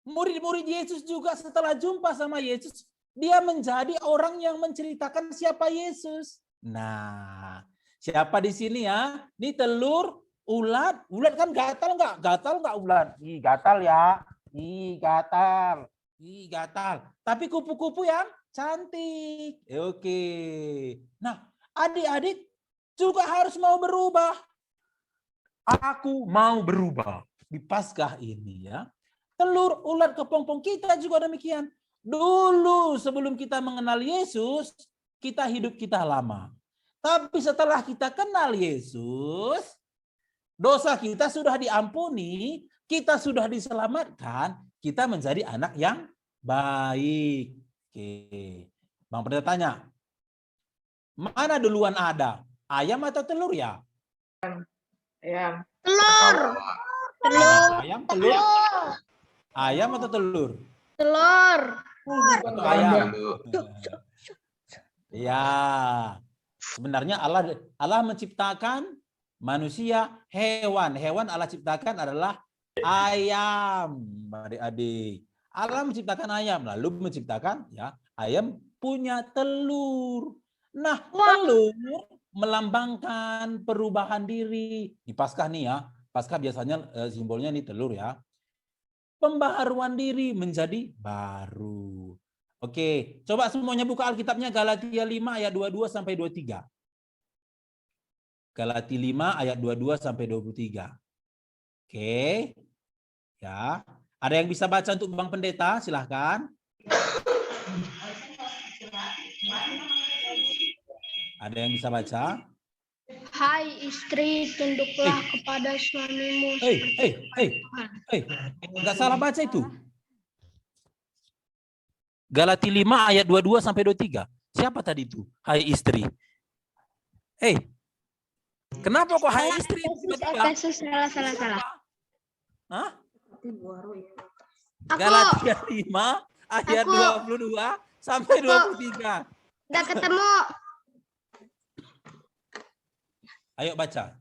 S15: Murid-murid Yesus juga setelah jumpa sama Yesus, dia menjadi orang yang menceritakan siapa Yesus. Nah, siapa di sini ya? Ini telur, ulat. Ulat kan gatal nggak? Gatal nggak ulat? Ih, gatal ya. Ih, gatal. Ih, gatal. Tapi kupu-kupu yang cantik. Oke. Nah, adik-adik juga harus mau berubah. Aku mau berubah di Paskah ini ya. Telur, ulat, kepompong kita juga demikian. Dulu sebelum kita mengenal Yesus, kita hidup kita lama. Tapi setelah kita kenal Yesus, dosa kita sudah diampuni, kita sudah diselamatkan, kita menjadi anak yang baik. Oke. Bang Pendeta tanya, mana duluan ada? Ayam atau telur ya?
S2: Ayam.
S12: Telur.
S15: Ayam, telur. Ayam atau telur?
S12: Telur.
S15: Atau ayam? Ya. Sebenarnya Allah menciptakan manusia, hewan. Hewan Allah ciptakan adalah ayam, adik-adik. Allah menciptakan ayam, lalu menciptakan ya ayam punya telur. Nah, telur melambangkan perubahan diri. Di Paskah nih ya, Paskah biasanya simbolnya nih telur ya. Pembaharuan diri menjadi baru. Oke, coba semuanya buka Alkitabnya Galatia 5 ayat 22 sampai 23. Galatia 5 ayat 22 sampai 23. Oke. Ya. Ada yang bisa baca untuk Bang Pendeta? Silahkan. Ada yang bisa baca?
S5: Hai istri, tunduklah kepada suamimu.
S15: Enggak salah baca itu. Galati 5 ayat 22 sampai 23. Siapa tadi itu? Hai istri. Kenapa kok hai istri?
S5: Efesus, salah.
S15: Hah?
S5: Aku-
S15: Galatia 5 ayat 22 sampai 23.
S5: Udah ketemu.
S15: Ayo baca.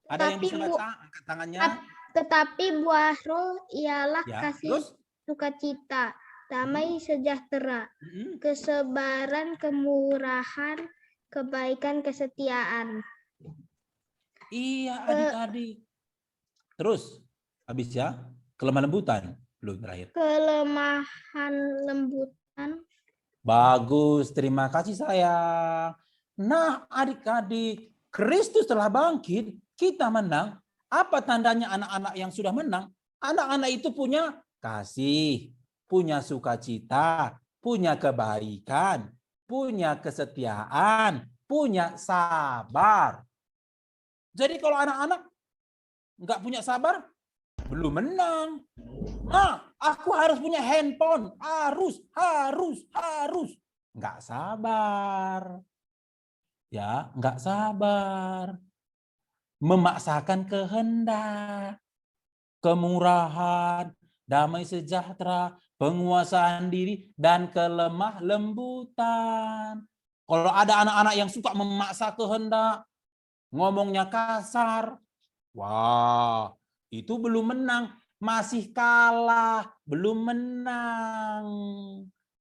S15: Ada yang bisa baca? Angkat tangannya.
S5: Tetapi buah roh ialah
S15: Ya,
S5: kasih,
S15: terus?
S5: sukacita, damai sejahtera, kesabaran, kemurahan, kebaikan, kesetiaan.
S15: Iya, adik-adik. Terus, habis ya, kelemah lembutan. Belum terakhir.
S5: Kelemahan lembutan.
S15: Bagus, terima kasih sayang. Nah, adik-adik, Kristus telah bangkit, kita menang. Apa tandanya anak-anak yang sudah menang? Anak-anak itu punya kasih, punya sukacita, punya kebaikan, punya kesetiaan, punya sabar. Jadi kalau anak-anak nggak punya sabar, belum menang. Aku harus punya handphone. Harus. Nggak sabar. Ya, nggak sabar. Memaksakan kehendak, kemurahan, damai sejahtera, penguasaan diri, dan kelemah lembutan. Kalau ada anak-anak yang suka memaksa kehendak, ngomongnya kasar, wah, itu belum menang, masih kalah, belum menang.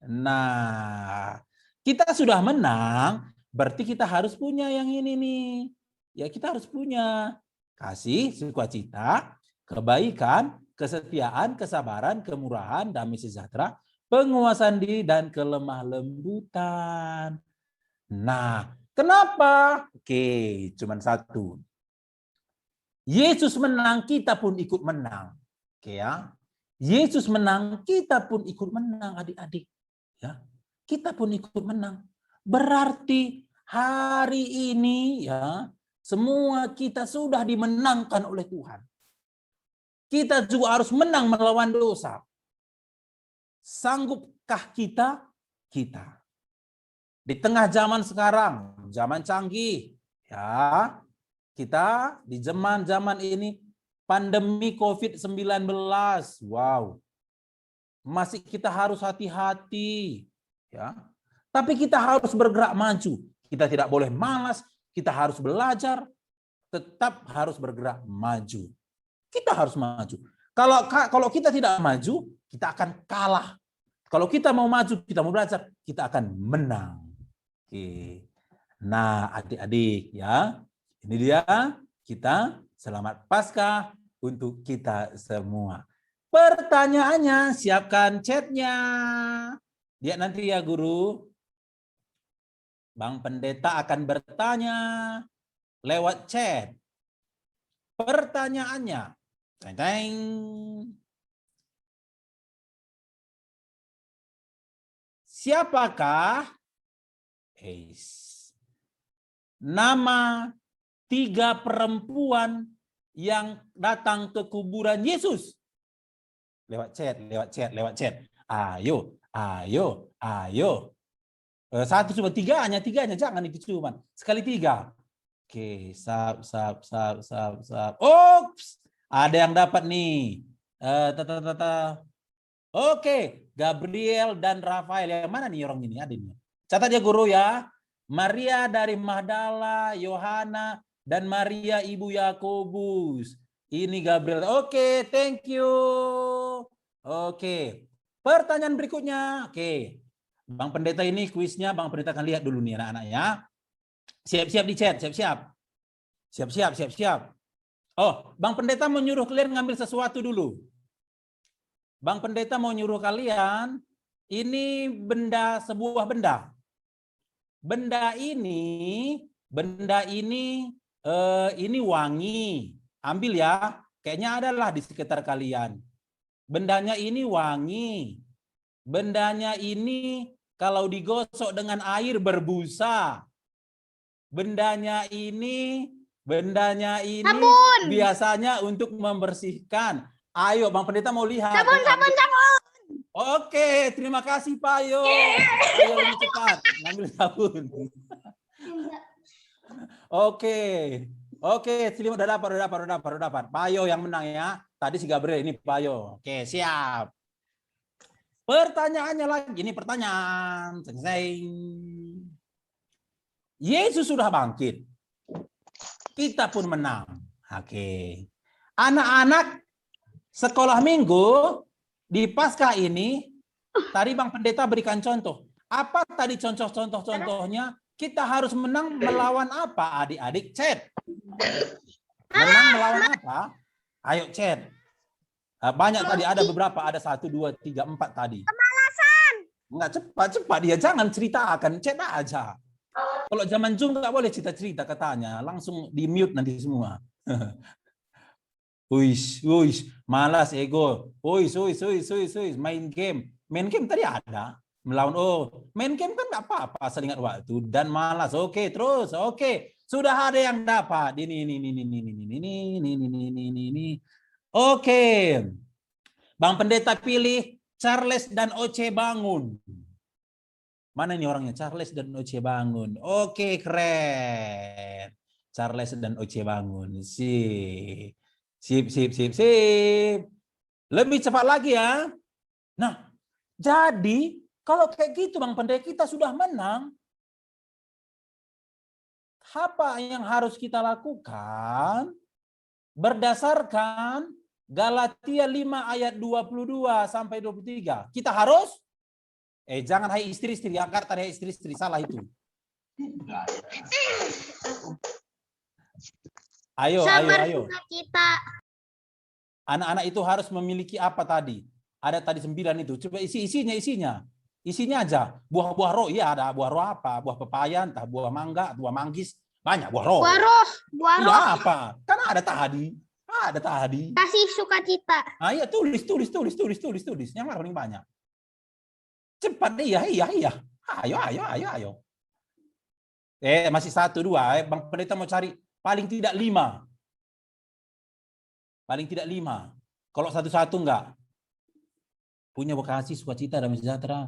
S15: Nah, kita sudah menang, berarti kita harus punya yang ini nih. Ya, kita harus punya kasih, sukacita, kebaikan, kesetiaan, kesabaran, kemurahan, damai sejahtera, penguasaan diri, dan kelemah lembutan. Nah, kenapa? Oke, cuman satu. Yesus menang, kita pun ikut menang. Oke ya. Yesus menang, kita pun ikut menang, adik-adik. Ya. Kita pun ikut menang. Berarti hari ini ya, semua kita sudah dimenangkan oleh Tuhan. Kita juga harus menang melawan dosa. Sanggupkah kita? Kita. Di tengah zaman sekarang, zaman canggih, ya, kita di zaman ini pandemi COVID-19, wow, masih kita harus hati-hati, ya. Tapi kita harus bergerak maju. Kita tidak boleh malas, kita harus belajar, tetap harus bergerak maju. Kita harus maju. Kalau kita tidak maju, kita akan kalah. Kalau kita mau maju, kita mau belajar, kita akan menang. Oke. Nah, adik-adik ya, ini dia kita selamat Paskah untuk kita semua. Pertanyaannya, siapkan chatnya. Lihat nanti ya guru. Bang Pendeta akan bertanya lewat chat. Pertanyaannya. Teng-teng. Siapakah nama 3 perempuan yang datang ke kuburan Yesus? Lewat chat. Ayo. 1 cuma 3 hanya, jangan itu cuma. Sekali 3. Oke, sap. Ops, ada yang dapat nih. Oke, Gabriel dan Rafael. Yang mana nih orang ini? Ada nih. Catat ya guru ya. Maria dari Magdala, Yohana, dan Maria ibu Yakobus. Ini Gabriel. Oke, thank you. Oke, pertanyaan berikutnya. Oke, Bang Pendeta ini kuisnya. Bang Pendeta akan lihat dulu nih anak-anaknya. Siap-siap di chat, siap-siap. Oh, Bang Pendeta mau nyuruh kalian ngambil sesuatu dulu. Bang Pendeta mau nyuruh kalian, ini sebuah benda. Benda ini wangi. Ambil ya, kayaknya adalah di sekitar kalian. Bendanya ini wangi. Bendanya ini kalau digosok dengan air berbusa. Bendanya ini
S3: Sabun.
S15: biasanya untuk membersihkan. Ayo, Bang Pendeta mau lihat.
S3: Sabun.
S15: Oke, terima kasih Pak Ayo. Ayo lebih cepat, ngambil sabun. Oke, Slim udah dapat. Pak Ayo yang menang ya. Tadi si Gabriel, ini Pak Ayo. Oke, siap. Pertanyaannya lagi, ini pertanyaan. Yesus sudah bangkit. Kita pun menang. Oke. Anak-anak sekolah minggu di Paskah ini, tadi Bang Pendeta berikan contoh. Apa tadi contohnya? Kita harus menang melawan apa, adik-adik? Chat. Menang melawan apa? Ayo chat. Banyak tadi, ada beberapa, ada 1, 2, 3, 4 tadi.
S3: Kemalasan.
S15: Enggak, cepat dia, jangan ceritakan, chat aja. Kalau zaman Zoom nggak boleh cerita-cerita katanya, langsung di mute nanti semua. Uish, malas ego. Uish, main game tadi ada. Melawan, main game kan nggak apa-apa, selingat waktu dan malas. Oke, terus, oke. Sudah ada yang dapat. Ini. Oke. Bang Pendeta pilih Charles dan Oce bangun. Mana ini orangnya? Charles dan Oce bangun. Oke, keren. Charles dan Oce bangun. Sip. Lebih cepat lagi ya. Nah, jadi kalau kayak gitu Bang Pendeta kita sudah menang. Apa yang harus kita lakukan? Berdasarkan Galatia 5 ayat 22 sampai 23. Kita harus jangan hai istri-istri, angkat tadi hai istri-istri, salah itu. Ayo.
S3: Kita.
S15: Anak-anak itu harus memiliki apa tadi? Ada tadi 9 itu. Coba isinya. Isinya aja. Buah-buah roh, iya ada buah roh apa? Buah pepaya, entah buah mangga, buah manggis, banyak buah roh.
S3: Buah roh.
S15: Iya apa? Karena ada tadi.
S3: Kasih sukacita.
S15: Iya, tulis. Yang mana paling banyak? Cepat, iya. Ayo. Masih 1, 2. Bang Pendeta mau cari paling tidak 5. Kalau 1-1 enggak. Punya bekasi, sukacita, damai sejahtera,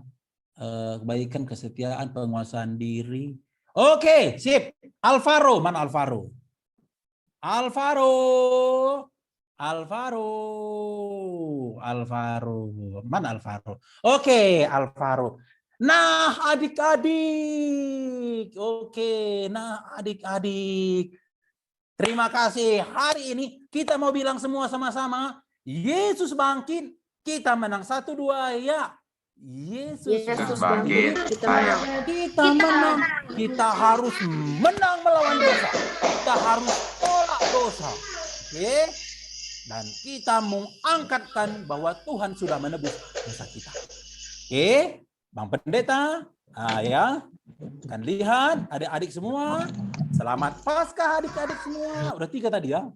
S15: kebaikan, kesetiaan, penguasaan diri. Oke, sip. Alvaro, mana Alvaro? Mana Alvaro? Oke, Alvaro. Nah, adik-adik. Terima kasih. Hari ini kita mau bilang semua sama-sama, Yesus bangkit, kita menang. 1, 2 ya. Yesus bangkit, kita menang. Kita harus menang melawan dosa. Kita harus tolak dosa. Oke? Dan kita mengangkatkan bahwa Tuhan sudah menebus dosa kita. Oke? Bang Pendeta, ya. Kan lihat adik-adik semua. Selamat Paskah adik-adik semua. Udah 3 tadi ya.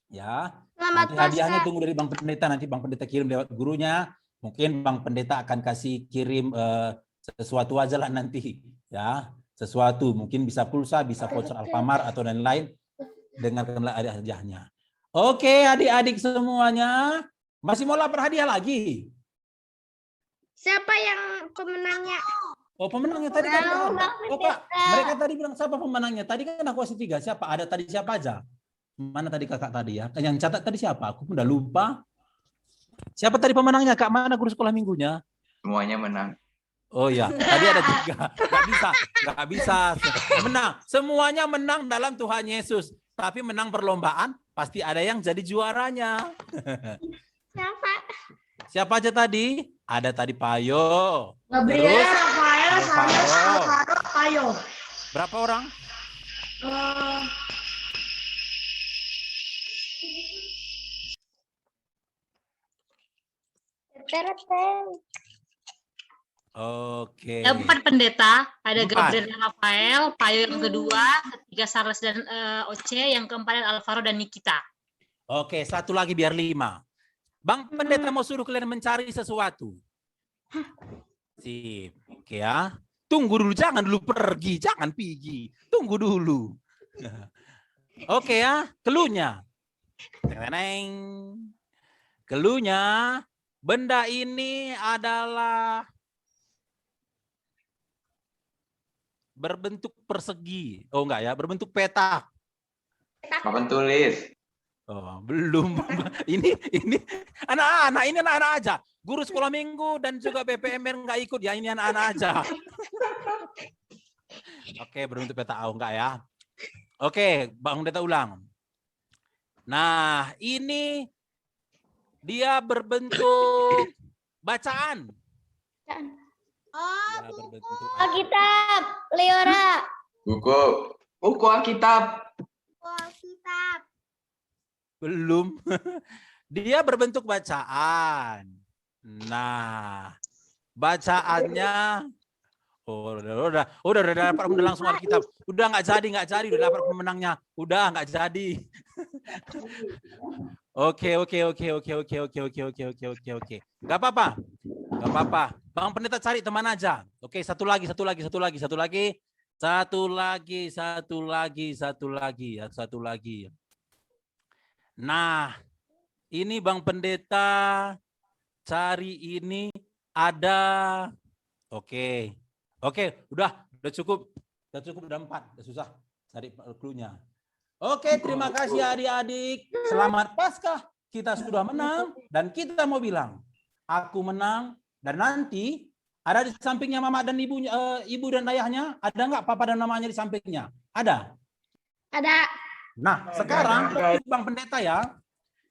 S15: Ya.
S3: Selamat
S15: nanti hadiahnya
S3: Paskah.
S15: tunggu dari Bang Pendeta. Nanti Bang Pendeta kirim lewat gurunya. Mungkin Bang Pendeta akan kasih kirim sesuatu aja lah nanti. Ya. Sesuatu. Mungkin bisa pulsa, bisa voucher Alfamart atau lain-lain. Dengarkanlah hadiahnya. Oke adik-adik semuanya. Masih mau lapar hadiah lagi?
S3: Siapa yang pemenangnya?
S15: Oh, pemenangnya tadi kan ada. Oh, Pak, mereka tadi bilang siapa pemenangnya? Tadi kan aku kasih 3. Siapa? Ada tadi siapa aja? Mana tadi kakak tadi ya? Yang catat tadi siapa? Aku udah lupa. Siapa tadi pemenangnya? Kak, mana guru sekolah minggunya?
S17: Semuanya menang.
S15: Oh ya, tadi ada 3. Nggak bisa. Menang. Semuanya menang dalam Tuhan Yesus. Tapi menang perlombaan, pasti ada yang jadi juaranya. Siapa aja tadi? Ada tadi Payo.
S2: Gabriel,
S15: Terus,
S2: Rafael, Alvaro, Payo.
S15: Berapa orang? Oke.
S18: Ada 4 pendeta, ada
S15: 4.
S18: Gabriel dan Rafael, Payo yang kedua, ketiga Charles dan Oce, yang keempat Alvaro dan Nikita.
S15: Oke, 1 lagi biar 5. Bang Pendeta mau suruh kalian mencari sesuatu. Sip. Oke ya. Tunggu dulu, jangan dulu pergi, jangan pergi. Tunggu dulu. Oke ya, clue-nya. Teneng. Clue-nya, benda ini adalah berbentuk persegi. Oh enggak ya, berbentuk petak.
S17: Papan tulis.
S15: Oh, belum. Ini anak-anak, ini anak-anak aja. Guru sekolah minggu dan juga BPMR nggak ikut ya, ini anak-anak aja. Oke, berbentuk petak. Oh enggak ya. Oke, Bang Pendeta ulang. Nah, ini dia berbentuk bacaan.
S12: Oh,
S15: Dia berbentuk
S12: Alkitab, Leora.
S17: Buku Alkitab.
S12: Alkitab.
S15: Belum. Dia berbentuk bacaan. Nah, bacaannya udah dapat langsung Alkitab. Udah nggak jadi, udah dapat pemenangnya. Udah nggak jadi. Oke. Gak apa-apa. Bang Pendeta cari teman aja. Oke, satu lagi. Nah, ini Bang Pendeta cari ini ada. Oke, udah cukup. Udah 4, udah susah cari clue-nya. Oke, terima kasih adik-adik. Selamat Paskah. Kita sudah menang dan kita mau bilang, aku menang. Dan nanti ada di sampingnya mama dan ibu dan ayahnya. Ada nggak papa dan mamanya di sampingnya? Ada?
S12: Ada.
S15: Nah, sekarang ikut Bang Pendeta ya.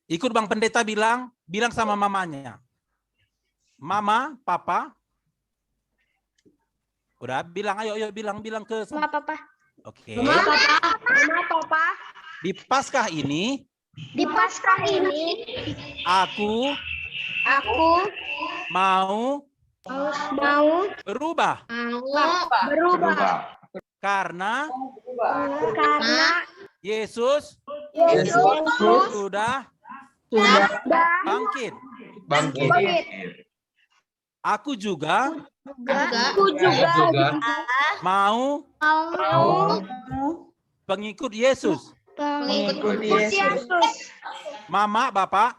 S15: Ikut Bang Pendeta bilang sama mamanya. Mama, papa. Udah bilang, ayo bilang ke
S12: Mama, papa.
S15: Oke.
S2: Mama, papa.
S15: Di Paskah ini aku mau berubah. Karena Yesus sudah bangkit. Aku juga mau pengikut Yesus. Mama, Bapak,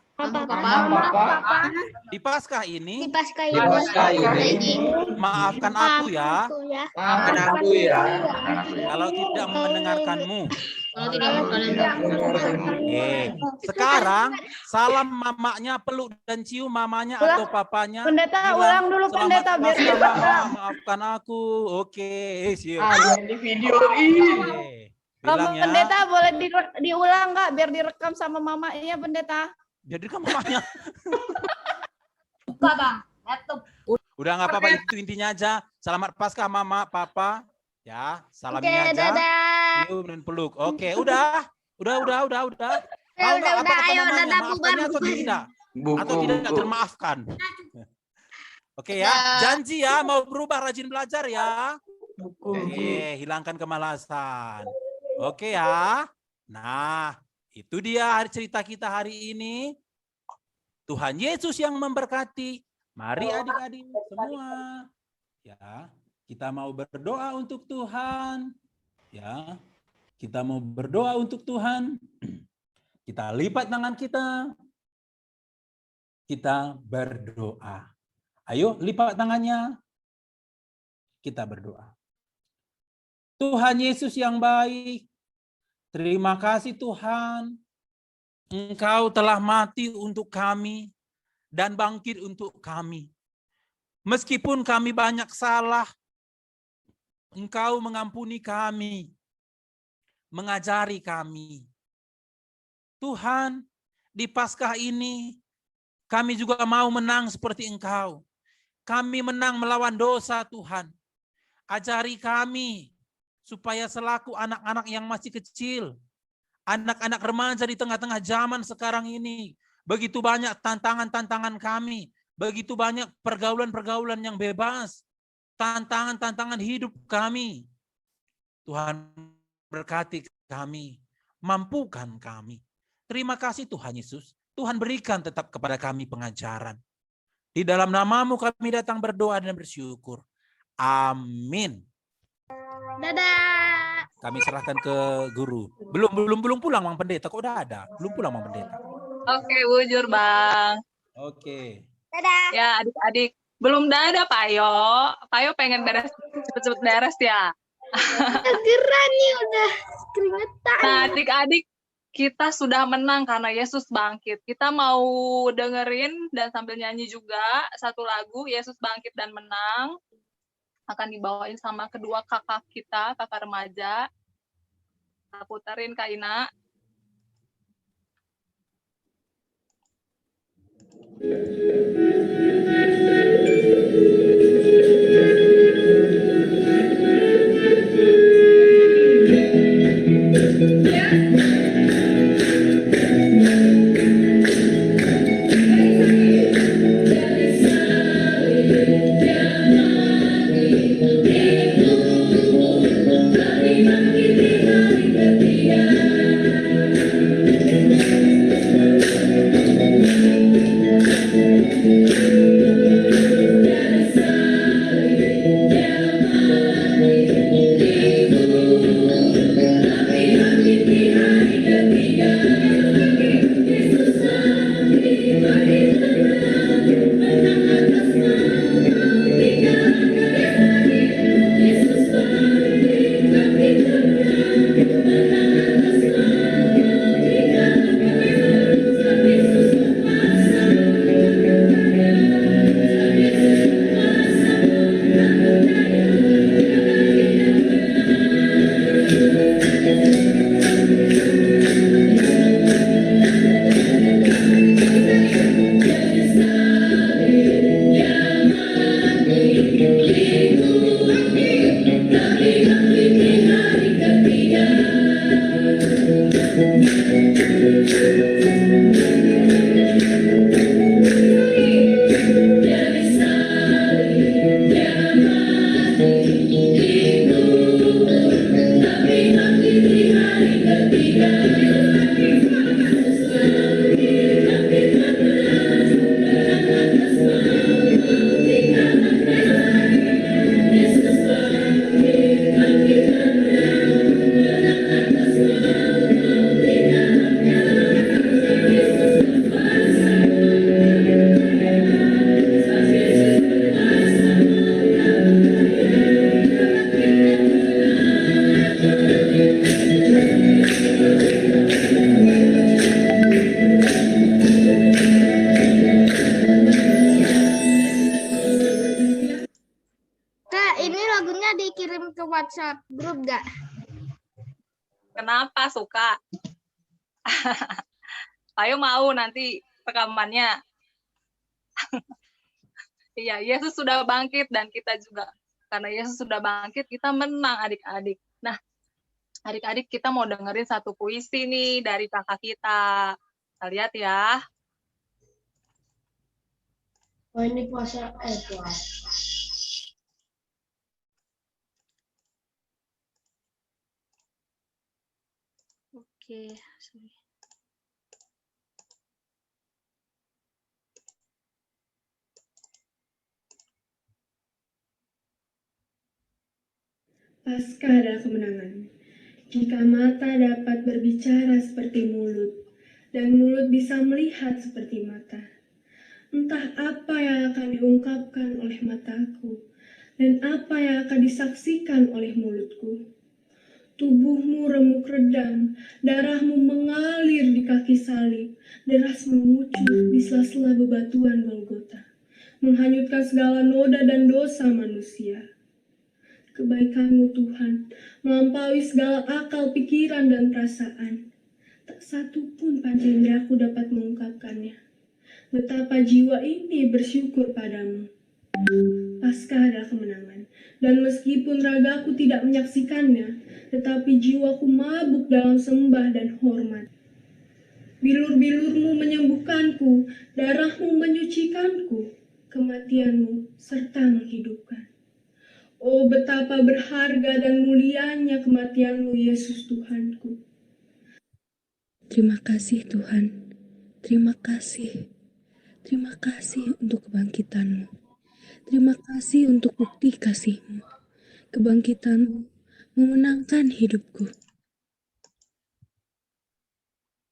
S15: di Paskah ini maafkan aku ya. Kalau tidak mendengarkanmu. Sekarang salam mamanya, peluk dan cium mamanya atau papanya.
S1: Pendeta, ulang dulu pendeta biar
S15: maafkan aku. Oke, siap.
S17: Di video ini.
S15: Bilang ya.
S1: Pendeta boleh diulang nggak biar direkam sama mamanya pendeta?
S15: Jadi kan mamanya.
S2: Buka bang, laptop.
S15: Udah nggak apa-apa, itu intinya aja. Selamat Paskah mama, papa. Ya, salamnya aja. Cium dan peluk. Oke, udah. Mau nggak apa kata mamanya? Maafkannya atau tidak? Atau tidak termaafkan? Oke ya, janji ya mau berubah, rajin belajar ya. Oke, hilangkan kemalasan. Oke ya. Nah, itu dia cerita kita hari ini. Tuhan Yesus yang memberkati. Mari adik-adik semua. Ya, kita mau berdoa untuk Tuhan. Ya, kita mau berdoa untuk Tuhan. Kita lipat tangan kita. Kita berdoa. Ayo lipat tangannya. Kita berdoa. Tuhan Yesus yang baik, terima kasih Tuhan. Engkau telah mati untuk kami dan bangkit untuk kami. Meskipun kami banyak salah, Engkau mengampuni kami, mengajari kami. Tuhan, di Paskah ini kami juga mau menang seperti Engkau. Kami menang melawan dosa Tuhan. Ajari kami supaya selaku anak-anak yang masih kecil, anak-anak remaja di tengah-tengah zaman sekarang ini, begitu banyak tantangan-tantangan kami, begitu banyak pergaulan-pergaulan yang bebas, tantangan-tantangan hidup kami. Tuhan berkati kami, mampukan kami. Terima kasih Tuhan Yesus. Tuhan berikan tetap kepada kami pengajaran. Di dalam namamu kami datang berdoa dan bersyukur. Amin.
S12: Dadah.
S15: Kami serahkan ke guru. Belum pulang Mang Pendeta. Kok udah ada? Belum pulang Mang Pendeta.
S11: Oke, bujur Bang.
S15: Oke.
S12: Dadah.
S11: Ya adik-adik, belum dadah Pak Yo. Pak Yo pengen beres, cepet-cepet beres ya.
S12: Geran nih udah keringetan.
S11: Nah adik-adik, kita sudah menang karena Yesus bangkit. Kita mau dengerin dan sambil nyanyi juga satu lagu, Yesus bangkit dan menang. Akan dibawain sama kedua kakak kita, kakak remaja. Kita puterin Kak Ina.
S12: Kak, ini lagunya dikirim ke WhatsApp grup gak?
S11: Kenapa suka? Ayo mau nanti rekamannya. Iya, Yesus sudah bangkit dan kita juga. Karena Yesus sudah bangkit, kita menang adik-adik. Nah, adik-adik kita mau dengerin satu puisi nih dari kakak kita. Kita lihat ya.
S3: Oh ini puasa puasa.
S5: Oke, sorry.
S19: Pasca adalah kemenangan. Jika mata dapat berbicara seperti mulut, dan mulut bisa melihat seperti mata, entah apa yang akan diungkapkan oleh mataku, dan apa yang akan disaksikan oleh mulutku. Tubuhmu remuk redam, darahmu mengalir di kaki salib, deras mengucur di sela-sela bebatuan Golgota, menghanyutkan segala noda dan dosa manusia. Kebaikan-Mu Tuhan melampaui segala akal, pikiran, dan perasaan. Tak satu pun panca inderaku dapat mengungkapkannya. Betapa jiwa ini bersyukur padamu. Paskah adalah kemenangan, dan meskipun ragaku tidak menyaksikannya, tetapi jiwaku mabuk dalam sembah dan hormat. Bilur-bilur-Mu menyembuhkanku, darah-Mu menyucikanku, kematian-Mu serta menghidupkan. Oh, betapa berharga dan mulianya kematian-Mu, Yesus Tuhanku.
S20: Terima kasih Tuhan, terima kasih untuk kebangkitan-Mu. Terima kasih untuk bukti kasih-Mu. Kebangkitan-Mu memenangkan hidupku.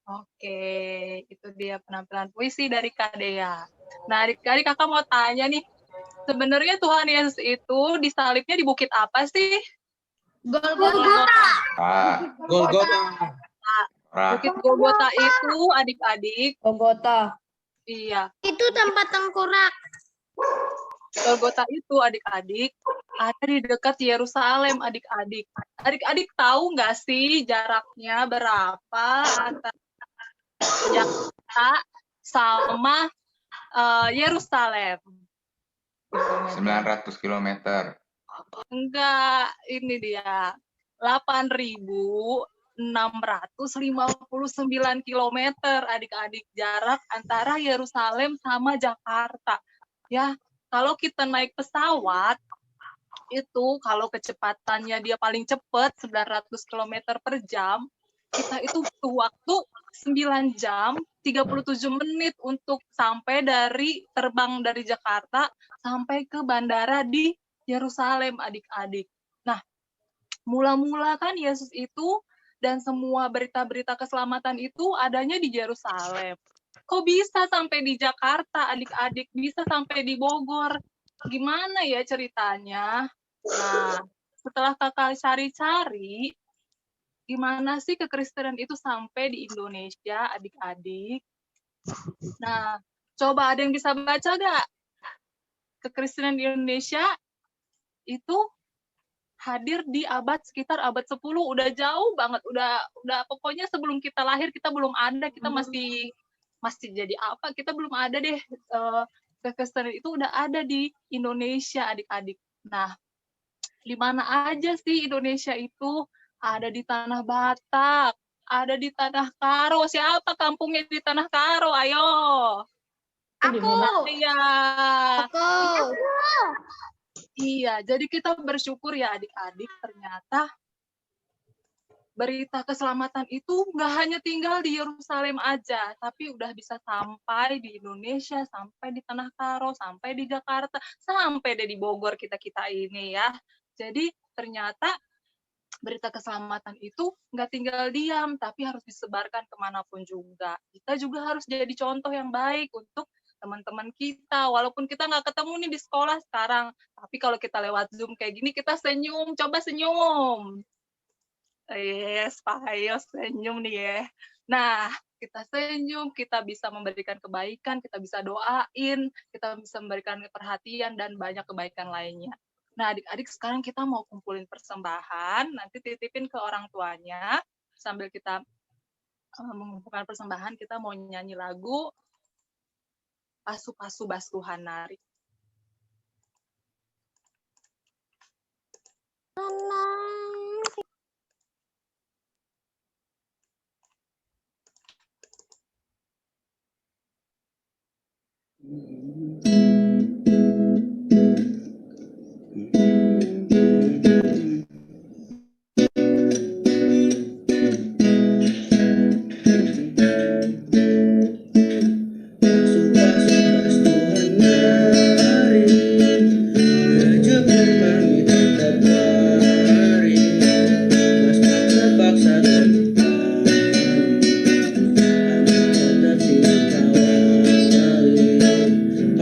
S11: Oke, itu dia penampilan puisi dari Kak Dea. Nah, adik-adik kakak mau tanya nih, sebenarnya Tuhan Yesus itu disalibnya di bukit apa sih?
S2: Golgota.
S7: Golgota.
S11: Bukit Golgota itu adik-adik.
S2: Golgota.
S11: Iya.
S12: Itu tempat tengkorak.
S11: Golgota itu adik-adik ada di dekat Yerusalem adik-adik. Adik-adik tahu nggak sih jaraknya berapa antara Jakarta sama Yerusalem?
S17: 900 km.
S11: Enggak, ini dia 8.659 km adik-adik jarak antara Yerusalem sama Jakarta. Ya, kalau kita naik pesawat itu kalau kecepatannya dia paling cepat 900 km per jam, kita itu butuh waktu 9 jam 37 menit untuk sampai terbang dari Jakarta sampai ke bandara di Yerusalem adik-adik. Nah, mula-mula kan Yesus itu dan semua berita-berita keselamatan itu adanya di Yerusalem. Kok bisa sampai di Jakarta adik-adik, bisa sampai di Bogor? Gimana ya ceritanya? Nah, setelah kakak cari-cari, gimana sih kekristenan itu sampai di Indonesia, adik-adik? Nah, coba ada yang bisa baca gak? Kekristenan di Indonesia itu hadir di sekitar abad 10, udah jauh banget, udah pokoknya sebelum kita lahir kita belum ada, kita masih jadi apa? Kita belum ada deh. Kekristenan itu udah ada di Indonesia, adik-adik. Nah, di mana aja sih Indonesia itu? Ada di Tanah Batak, ada di Tanah Karo. Siapa kampungnya di Tanah Karo? Ayo.
S2: Aku.
S11: Iya.
S2: Aku.
S11: Iya, jadi kita bersyukur ya adik-adik, ternyata berita keselamatan itu nggak hanya tinggal di Yerusalem aja, tapi udah bisa sampai di Indonesia, sampai di Tanah Karo, sampai di Jakarta, sampai deh di Bogor kita-kita ini ya. Jadi ternyata berita keselamatan itu nggak tinggal diam, tapi harus disebarkan kemanapun juga. Kita juga harus jadi contoh yang baik untuk teman-teman kita, walaupun kita nggak ketemu nih di sekolah sekarang, tapi kalau kita lewat Zoom kayak gini, kita senyum, coba senyum. Yes, Pak Ayo senyum nih ya. Nah, kita senyum, kita bisa memberikan kebaikan, kita bisa doain, kita bisa memberikan perhatian, dan banyak kebaikan lainnya. Nah, adik-adik sekarang kita mau kumpulin persembahan, nanti titipin ke orang tuanya. Sambil kita mengumpulkan persembahan, kita mau nyanyi lagu Pasu-Pasu Baskuhan Nari.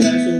S14: Pasu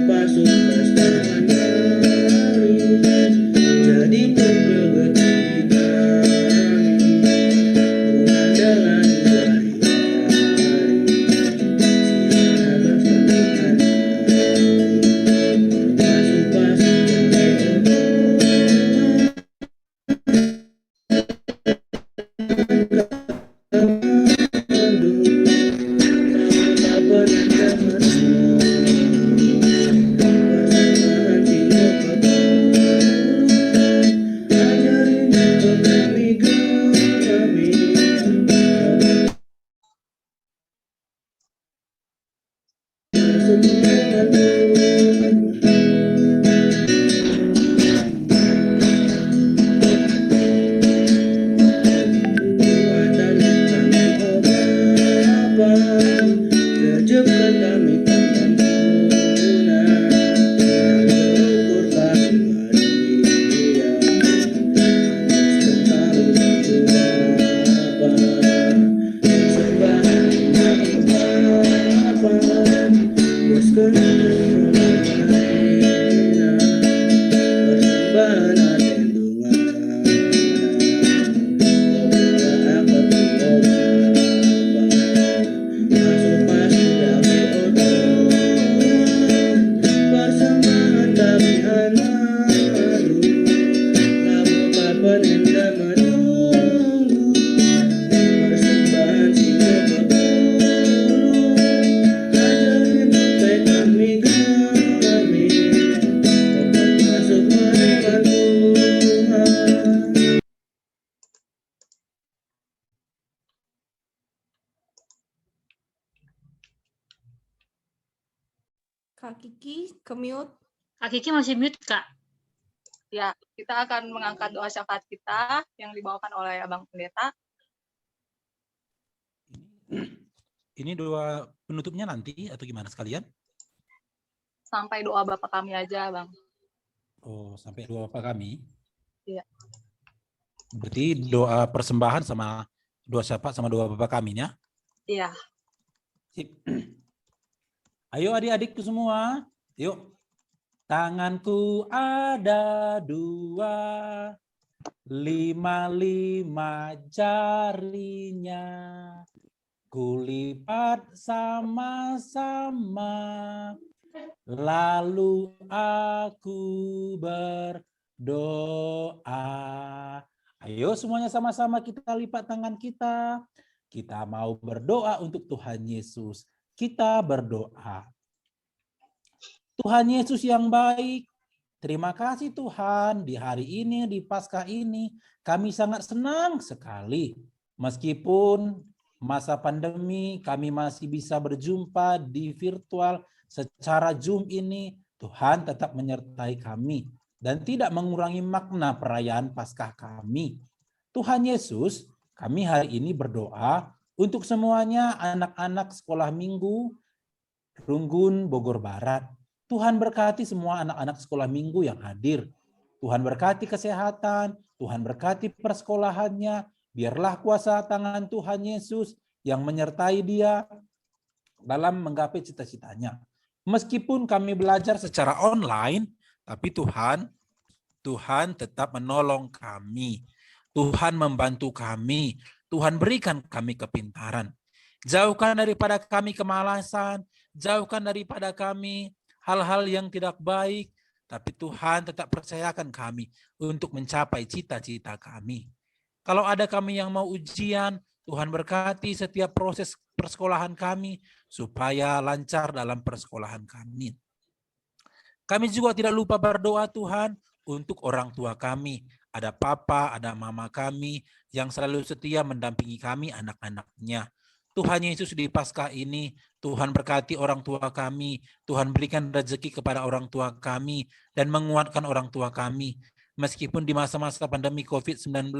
S1: Kak Kiki, ke-mute.
S18: Kak Kiki masih mute, Kak.
S11: Ya, kita akan mengangkat doa syafaat kita yang dibawakan oleh Abang Pendeta.
S15: Ini doa penutupnya nanti atau gimana sekalian?
S11: Sampai doa Bapak kami aja, Bang.
S15: Oh, sampai doa Bapak kami.
S11: Iya.
S15: Berarti doa persembahan sama doa syafaat sama doa Bapak kami ya?
S11: Iya.
S15: Sip. Ayo adik-adikku semua, yuk. Tanganku ada 2, 5 jarinya, kulipat sama-sama, lalu aku berdoa. Ayo semuanya sama-sama kita lipat tangan kita. Kita mau berdoa untuk Tuhan Yesus. Kita berdoa. Tuhan Yesus yang baik, terima kasih Tuhan di hari ini, di Paskah ini, kami sangat senang sekali. Meskipun masa pandemi, kami masih bisa berjumpa di virtual secara Zoom ini, Tuhan tetap menyertai kami dan tidak mengurangi makna perayaan Paskah kami. Tuhan Yesus, kami hari ini berdoa untuk semuanya anak-anak sekolah minggu Runggun Bogor Barat. Tuhan berkati semua anak-anak sekolah minggu yang hadir. Tuhan berkati kesehatan, Tuhan berkati persekolahannya. Biarlah kuasa tangan Tuhan Yesus yang menyertai dia dalam menggapai cita-citanya. Meskipun kami belajar secara online, tapi Tuhan tetap menolong kami. Tuhan membantu kami. Tuhan berikan kami kepintaran. Jauhkan daripada kami kemalasan, jauhkan daripada kami hal-hal yang tidak baik, tapi Tuhan tetap percayakan kami untuk mencapai cita-cita kami. Kalau ada kami yang mau ujian, Tuhan berkati setiap proses persekolahan kami supaya lancar dalam persekolahan kami. Kami juga tidak lupa berdoa Tuhan untuk orang tua kami. Ada papa, ada mama kami yang selalu setia mendampingi kami anak-anaknya. Tuhan Yesus di Paskah ini, Tuhan berkati orang tua kami, Tuhan berikan rezeki kepada orang tua kami, dan menguatkan orang tua kami. Meskipun di masa-masa pandemi COVID-19,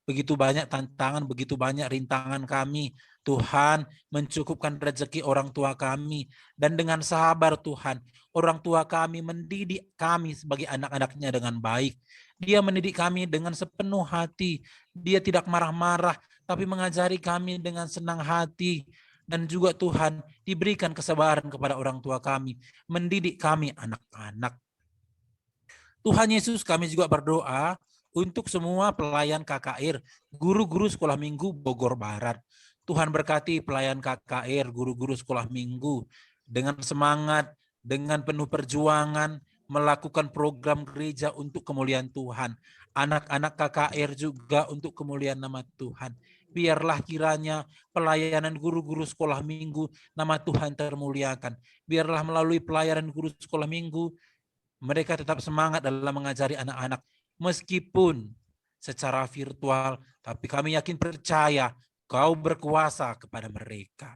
S15: begitu banyak tantangan, begitu banyak rintangan kami, Tuhan mencukupkan rezeki orang tua kami. Dan dengan sabar Tuhan, orang tua kami mendidik kami sebagai anak-anaknya dengan baik. Dia mendidik kami dengan sepenuh hati, dia tidak marah-marah, tapi mengajari kami dengan senang hati. Dan juga Tuhan diberikan kesabaran kepada orang tua kami, mendidik kami anak-anak. Tuhan Yesus, kami juga berdoa untuk semua pelayan KKR, guru-guru sekolah minggu Bogor Barat. Tuhan berkati pelayan KKR, guru-guru sekolah minggu dengan semangat, dengan penuh perjuangan, melakukan program gereja untuk kemuliaan Tuhan. Anak-anak KKR juga untuk kemuliaan nama Tuhan. Biarlah kiranya pelayanan guru-guru sekolah minggu nama Tuhan termuliakan. Biarlah melalui pelayanan guru sekolah minggu mereka tetap semangat dalam mengajari anak-anak meskipun secara virtual, tapi kami yakin percaya Kau berkuasa kepada mereka.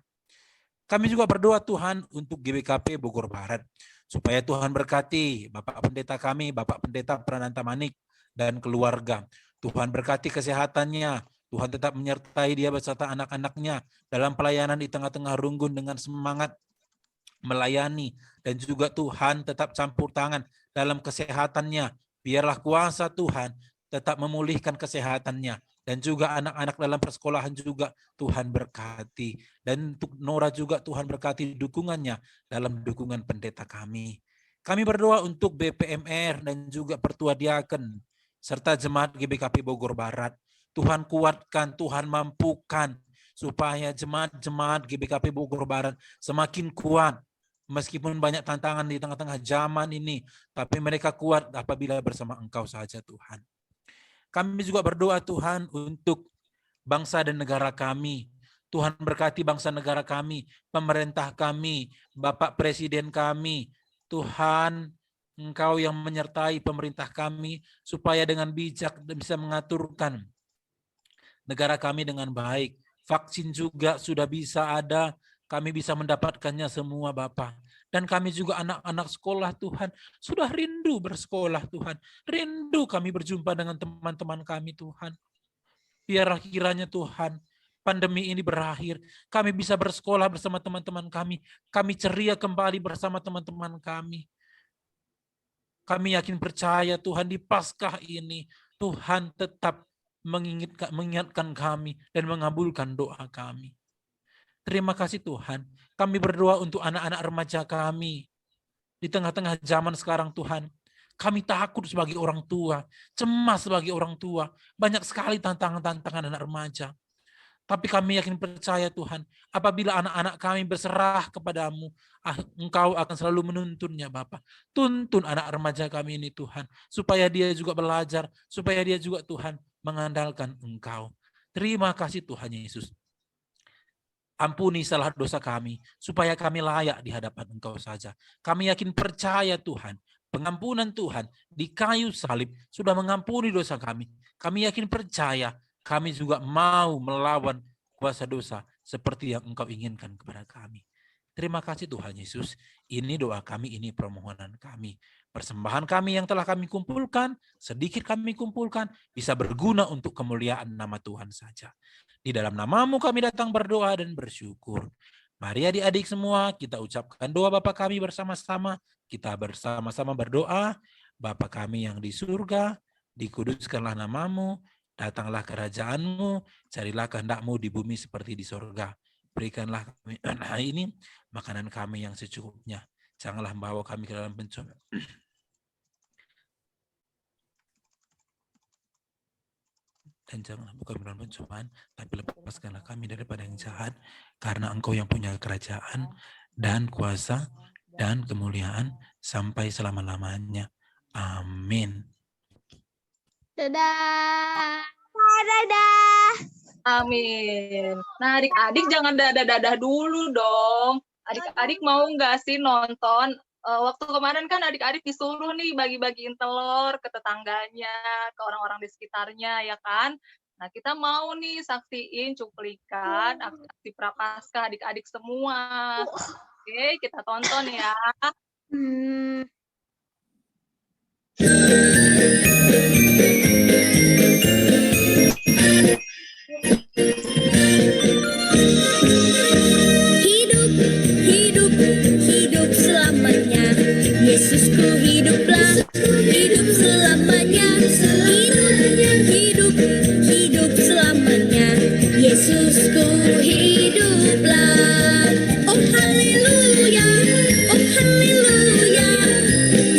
S15: Kami juga berdoa Tuhan untuk GBKP Bogor Barat supaya Tuhan berkati Bapak Pendeta kami, Bapak Pendeta Prananta Manik dan keluarga. Tuhan berkati kesehatannya. Tuhan tetap menyertai dia beserta anak-anaknya dalam pelayanan di tengah-tengah Runggun dengan semangat melayani, dan juga Tuhan tetap campur tangan dalam kesehatannya. Biarlah kuasa Tuhan tetap memulihkan kesehatannya, dan juga anak-anak dalam persekolahan juga Tuhan berkati. Dan untuk Nora juga Tuhan berkati dukungannya dalam dukungan pendeta kami. Kami berdoa untuk BPMR dan juga Pertua Diaken serta jemaat GBKP Bogor Barat. Tuhan kuatkan, Tuhan mampukan supaya jemaat-jemaat GBKP Bogor Barat semakin kuat. Meskipun banyak tantangan di tengah-tengah zaman ini, tapi mereka kuat apabila bersama Engkau saja Tuhan. Kami juga berdoa Tuhan untuk bangsa dan negara kami. Tuhan berkati bangsa negara kami, pemerintah kami, Bapak Presiden kami. Tuhan, Engkau yang menyertai pemerintah kami supaya dengan bijak bisa mengaturkan negara kami dengan baik. Vaksin juga sudah bisa ada, kami bisa mendapatkannya semua Bapak. Dan kami juga anak-anak sekolah Tuhan, sudah rindu bersekolah Tuhan. Rindu kami berjumpa dengan teman-teman kami Tuhan. Biarlah kiranya Tuhan, pandemi ini berakhir. Kami bisa bersekolah bersama teman-teman kami. Kami ceria kembali bersama teman-teman kami. Kami yakin percaya Tuhan di Paskah ini, Tuhan tetap mengingatkan kami dan mengabulkan doa kami. Terima kasih Tuhan. Kami berdoa untuk anak-anak remaja kami. Di tengah-tengah zaman sekarang Tuhan, kami takut sebagai orang tua, cemas sebagai orang tua. Banyak sekali tantangan-tantangan anak remaja. Tapi kami yakin percaya Tuhan, apabila anak-anak kami berserah kepadamu, Engkau akan selalu menuntunnya Bapa. Tuntun anak remaja kami ini Tuhan, supaya dia juga belajar, supaya dia juga Tuhan mengandalkan Engkau. Terima kasih Tuhan Yesus. Ampuni salah dosa kami, supaya kami layak di hadapan Engkau saja. Kami yakin percaya Tuhan, pengampunan Tuhan di kayu salib sudah mengampuni dosa kami. Kami yakin percaya, kami juga mau melawan kuasa dosa seperti yang Engkau inginkan kepada kami. Terima kasih Tuhan Yesus. Ini doa kami, ini permohonan kami. Persembahan kami yang telah kami kumpulkan, sedikit kami kumpulkan, bisa berguna untuk kemuliaan nama Tuhan saja. Di dalam namamu kami datang berdoa dan bersyukur. Mari adik-adik semua kita ucapkan doa Bapa kami bersama-sama. Kita bersama-sama berdoa. Bapa kami yang di surga, dikuduskanlah namamu, datanglah kerajaanmu, carilah kehendak-mu di bumi seperti di surga. Berikanlah kami hari ini makanan kami yang secukupnya. Janganlah membawa kami ke dalam pencobaan. Dan janganlah bukan dalam pencobaan, tapi lepaskanlah kami daripada yang jahat, karena Engkau yang punya kerajaan dan kuasa dan kemuliaan sampai selama-lamanya. Amin.
S12: Dadah. Dadah.
S11: Amin. Nah adik-adik jangan dadah-dadah dulu dong. Adik-adik mau nggak sih nonton? Waktu kemarin kan adik-adik disuruh nih bagi-bagiin telur ke tetangganya, ke orang-orang di sekitarnya, ya kan? Nah, kita mau nih saksiin cuplikan aksi Prapaskah adik-adik semua. Oke, kita tonton ya.
S21: Hidup selamanya. Yesusku hiduplah, hidup selamanya. Hidup selamanya. Yesusku hiduplah. Oh haleluya, oh haleluya.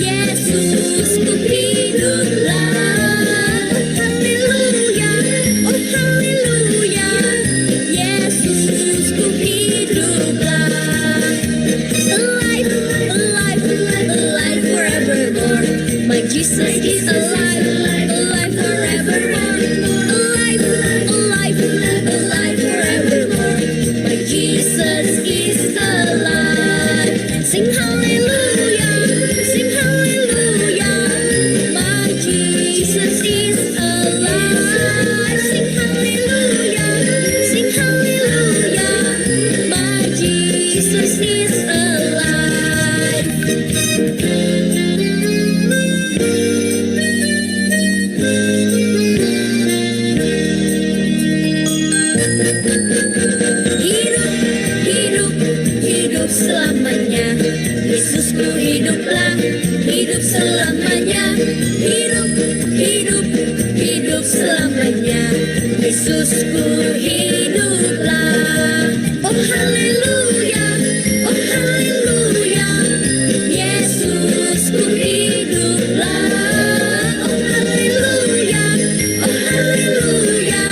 S21: Yesusku hiduplah. Oh haleluya, oh haleluya. Yesusku hiduplah. Alive forevermore. My Jesus is alive forevermore. Alive forevermore. My Jesus is alive. Sing hallelujah, sing hallelujah. My Jesus is alive. Sing hallelujah, sing hallelujah. My Jesus is alive. Hidup selamanya. Yesusku hiduplah, hidup selamanya. Hidup selamanya. Yesusku hiduplah. Oh haleluya, oh haleluya. Yesusku hiduplah. Oh haleluya, oh haleluya.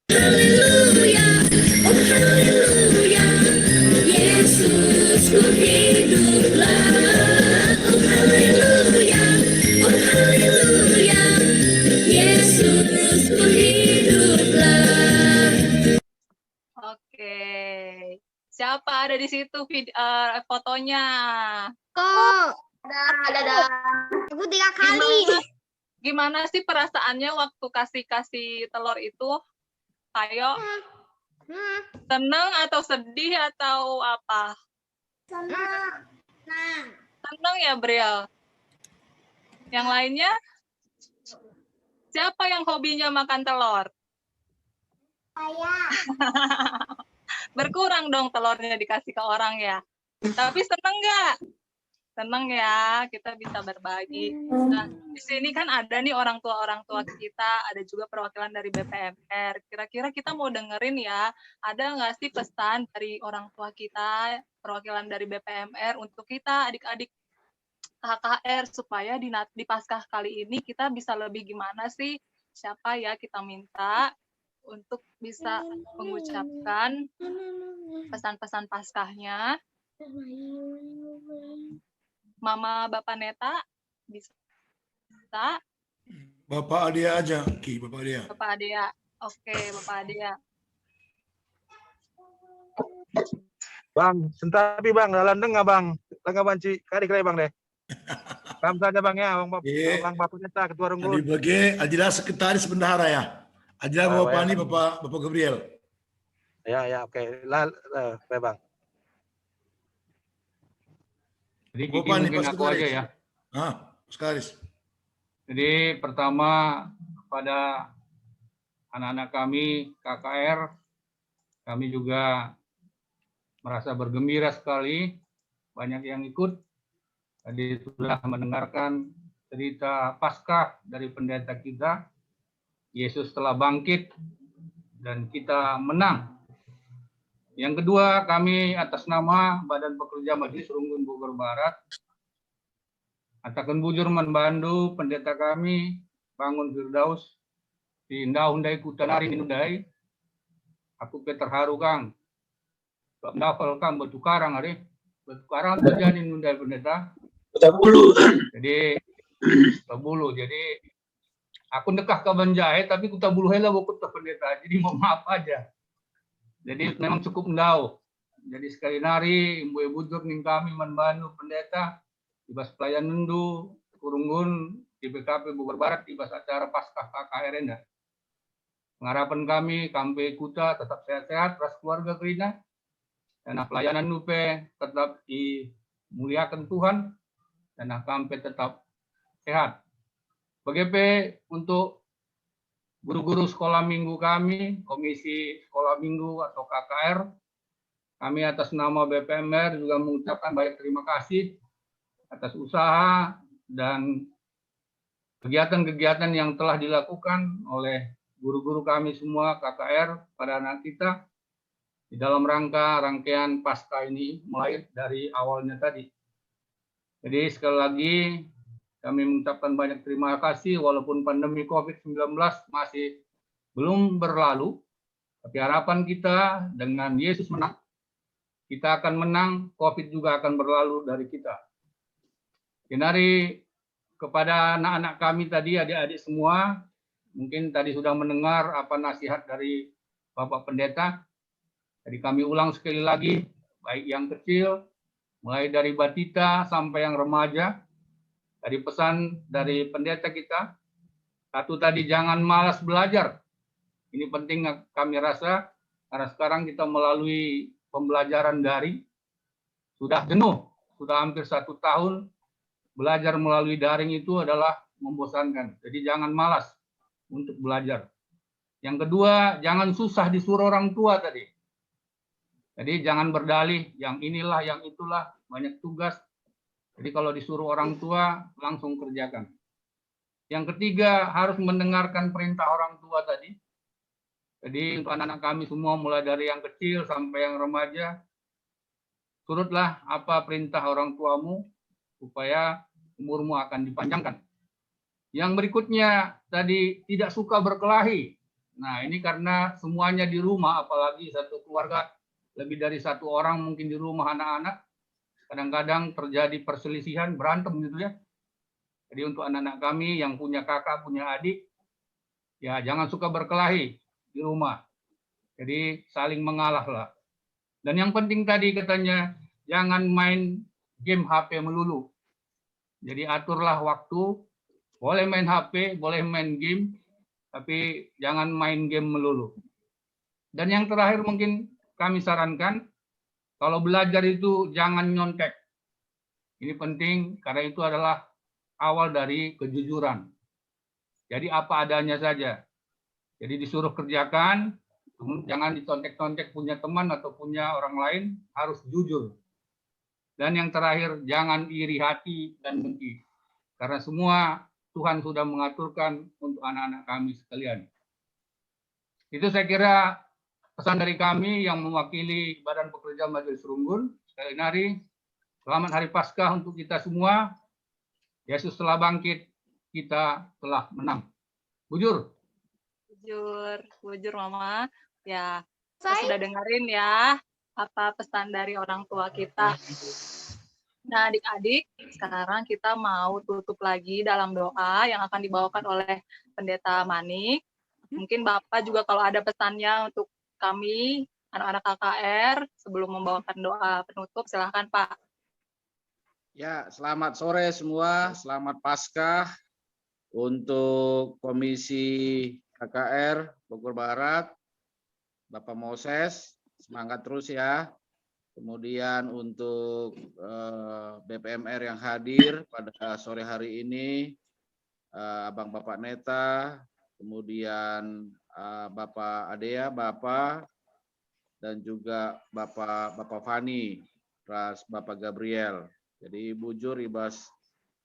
S21: Haleluya, oh haleluya. Yesusku hiduplah. Oh haleluya, oh haleluya. Yesusku hiduplah.
S11: Oke. Siapa ada di situ fotonya?
S12: Kok. Dadah. Aku 3 kali.
S11: Gimana sih perasaannya waktu kasih telur itu? Ayo. Senang atau sedih atau apa?
S12: Senang.
S11: Senang ya, Briel. Yang lainnya? Siapa yang hobinya makan telur?
S12: Saya.
S11: Berkurang dong telurnya dikasih ke orang ya. Tapi seneng nggak? Seneng ya, kita bisa berbagi. Nah, di sini kan ada nih orang tua kita, ada juga perwakilan dari BPMR. Kira-kira kita mau dengerin ya, ada nggak sih pesan dari orang tua kita, perwakilan dari BPMR untuk kita adik-adik KKR supaya di Paskah kali ini kita bisa lebih gimana sih? Siapa ya kita minta untuk bisa mengucapkan pesan-pesan Paskahnya. Mama Bapak Neta bisa?
S9: Bapak Adia aja, Ki, Bapak Adia.
S11: Bapak Adia. Oke, Bapak Adia.
S4: Bang, sentapi bang, dalandeng nggak bang? Langga banci, kari kira bang deh. Kam saja bang ya, bang Bapak Neta, Ketua Runggun.
S9: Jadi bagi Ajila Sekretaris Bendahara ya. Ajila Bapak ini Bapak Gabriel.
S4: Ya, oke. Baik bang.
S22: Jadi Kiki mungkin aku aja ya.
S9: Sekretaris.
S22: Jadi pertama kepada anak-anak kami KKR, kami juga merasa bergembira sekali, banyak yang ikut. Tadi sudah mendengarkan cerita Paskah dari pendeta kita, Yesus telah bangkit dan kita menang. Yang kedua, kami atas nama Badan Pekerja Majelis Runggun Bogor Barat, atakan bujur membantu pendeta kami, Bangun Firdaus, di Ndahundai Kutanari Nindai. Aku terharu Kang. Ndafal Kang bertukarang hari. Bertukarang terjadi Nundai pendeta. Jadi tabulu. Jadi aku dekah ke Banjai tapi ku tabulu hela bokut ke pendeta. Jadi mau maaf aja. Jadi memang cukup ndau. Jadi sekali nari ibu bujur ning kami membantu pendeta ibas pelayan nendu kurunggun di BKP Bogor Barat ibas acara Paskah KKR enda. Pengharapan kami kampe kuta tetap sehat-sehat ras keluarga kerina dan pelayanan nupe tetap dimuliakan Tuhan dan kampe tetap sehat. BGP untuk guru-guru sekolah minggu kami, komisi sekolah minggu atau KKR, kami atas nama BPMR juga mengucapkan banyak terima kasih atas usaha dan kegiatan-kegiatan yang telah dilakukan oleh guru-guru kami semua KKR pada anak kita di dalam rangkaian Paskah ini mulai dari awalnya tadi. Jadi sekali lagi kami mengucapkan banyak terima kasih walaupun pandemi COVID-19 masih belum berlalu. Tapi harapan kita dengan Yesus menang, kita akan menang, COVID juga akan berlalu dari kita. Dari kepada anak-anak kami tadi, adik-adik semua, mungkin tadi sudah mendengar apa nasihat dari Bapak Pendeta. Jadi kami ulang sekali lagi, baik yang kecil, mulai dari batita sampai yang remaja. Tadi pesan dari pendeta kita, satu tadi jangan malas belajar. Ini penting kami rasa, karena sekarang kita melalui pembelajaran daring, sudah jenuh, sudah hampir 1 tahun, belajar melalui daring itu adalah membosankan. Jadi jangan malas untuk belajar. Yang kedua, jangan susah disuruh orang tua tadi. Jadi jangan berdalih, yang inilah, yang itulah, banyak tugas. Jadi kalau disuruh orang tua, langsung kerjakan. Yang ketiga, harus mendengarkan perintah orang tua tadi. Jadi untuk anak-anak kami semua, mulai dari yang kecil sampai yang remaja, turutlah apa perintah orang tuamu, supaya umurmu akan dipanjangkan. Yang berikutnya, tadi tidak suka berkelahi. Nah ini karena semuanya di rumah, apalagi satu keluarga, lebih dari 1 orang mungkin di rumah anak-anak, kadang-kadang terjadi perselisihan, berantem gitu ya. Jadi untuk anak-anak kami yang punya kakak, punya adik, ya jangan suka berkelahi di rumah. Jadi saling mengalah lah. Dan yang penting tadi katanya, jangan main game HP melulu. Jadi aturlah waktu, boleh main HP, boleh main game, tapi jangan main game melulu. Dan yang terakhir mungkin kami sarankan, kalau belajar itu jangan nyontek. Ini penting karena itu adalah awal dari kejujuran. Jadi apa adanya saja. Jadi disuruh kerjakan, jangan dicontek-contek punya teman atau punya orang lain, harus jujur. Dan yang terakhir, jangan iri hati dan dengki. Karena semua Tuhan sudah mengaturkan untuk anak-anak kami sekalian. Itu saya kira pesan dari kami yang mewakili Badan Pekerja Majelis Runggun. Sekali lagi, selamat Hari Paskah untuk kita semua. Yesus telah bangkit, kita telah menang. Bujur.
S11: Bujur Mama. Ya, kita sudah dengerin ya apa pesan dari orang tua kita. Nah, adik-adik, sekarang kita mau tutup lagi dalam doa yang akan dibawakan oleh Pendeta Manik. Mungkin Bapak juga kalau ada pesannya untuk kami, anak-anak KKR, sebelum membawakan doa penutup, silahkan Pak.
S7: Ya, selamat sore semua, selamat Paskah untuk Komisi KKR Bogor Barat, Bapak Moses, semangat terus ya. Kemudian untuk BPMR yang hadir pada sore hari ini, Abang Bapak Neta, kemudian Bapak Adea, Bapak, dan juga Bapak Fani, Bapak Gabriel. Jadi bujur ibas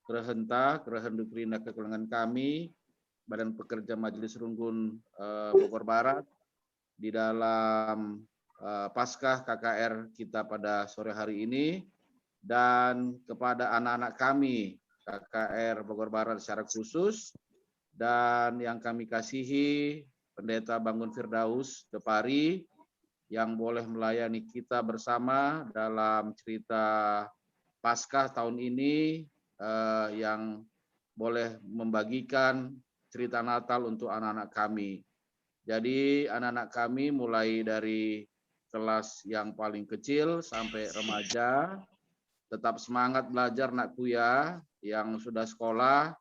S7: kerehenta, kerehenduk rina kekelengan kami, Badan Pekerja Majelis Runggun Bogor Barat, di dalam Paskah KKR kita pada sore hari ini, dan kepada anak-anak kami KKR Bogor Barat secara khusus, dan yang kami kasihi Pendeta Bangun Firdaus Depari yang boleh melayani kita bersama dalam cerita Paskah tahun ini, yang boleh membagikan cerita Natal untuk anak-anak kami. Jadi anak-anak kami mulai dari kelas yang paling kecil sampai remaja, tetap semangat belajar nakku ya, yang sudah sekolah,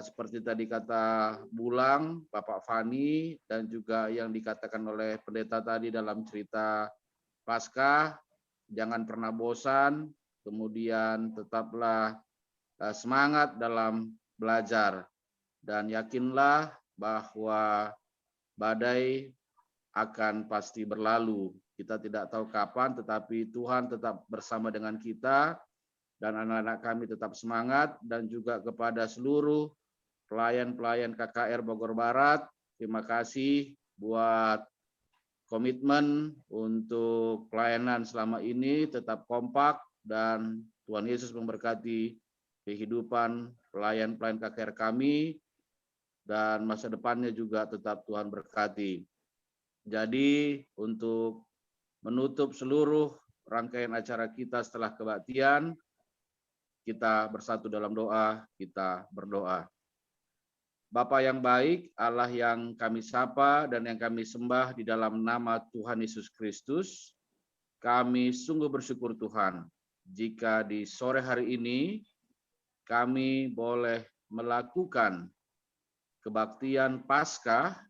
S7: seperti tadi kata Bulang, Bapak Fani, dan juga yang dikatakan oleh pendeta tadi dalam cerita Paskah, jangan pernah bosan, kemudian tetaplah semangat dalam belajar, dan yakinlah bahwa badai akan pasti berlalu. Kita tidak tahu kapan, tetapi Tuhan tetap bersama dengan kita, dan anak-anak kami tetap semangat. Dan juga kepada seluruh pelayan-pelayan KKR Bogor Barat, terima kasih buat komitmen untuk pelayanan selama ini, tetap kompak, dan Tuhan Yesus memberkati kehidupan pelayan-pelayan KKR kami, dan masa depannya juga tetap Tuhan berkati. Jadi untuk menutup seluruh rangkaian acara kita setelah kebaktian, kita bersatu dalam doa, kita berdoa. Bapa yang baik, Allah yang kami sapa dan yang kami sembah di dalam nama Tuhan Yesus Kristus, kami sungguh bersyukur Tuhan, jika di sore hari ini kami boleh melakukan kebaktian Paskah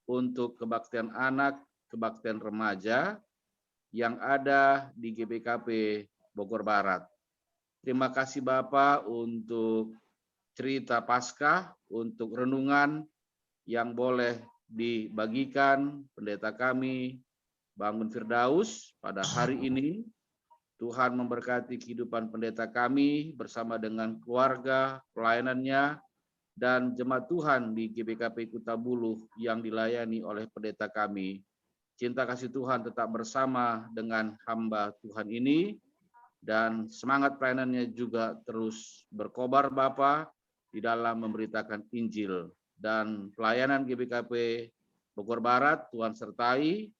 S7: untuk kebaktian anak, kebaktian remaja yang ada di GBKP Bogor Barat. Terima kasih Bapak untuk cerita Paskah, untuk renungan yang boleh dibagikan pendeta kami Bangun Firdaus pada hari ini. Tuhan memberkati kehidupan pendeta kami bersama dengan keluarga, pelayanannya, dan jemaat Tuhan di GBKP Kuta Buluh yang dilayani oleh pendeta kami. Cinta kasih Tuhan tetap bersama dengan hamba Tuhan ini, dan semangat pelayanannya juga terus berkobar Bapa di dalam memberitakan Injil. Dan pelayanan GBKP Bogor Barat Tuhan sertai,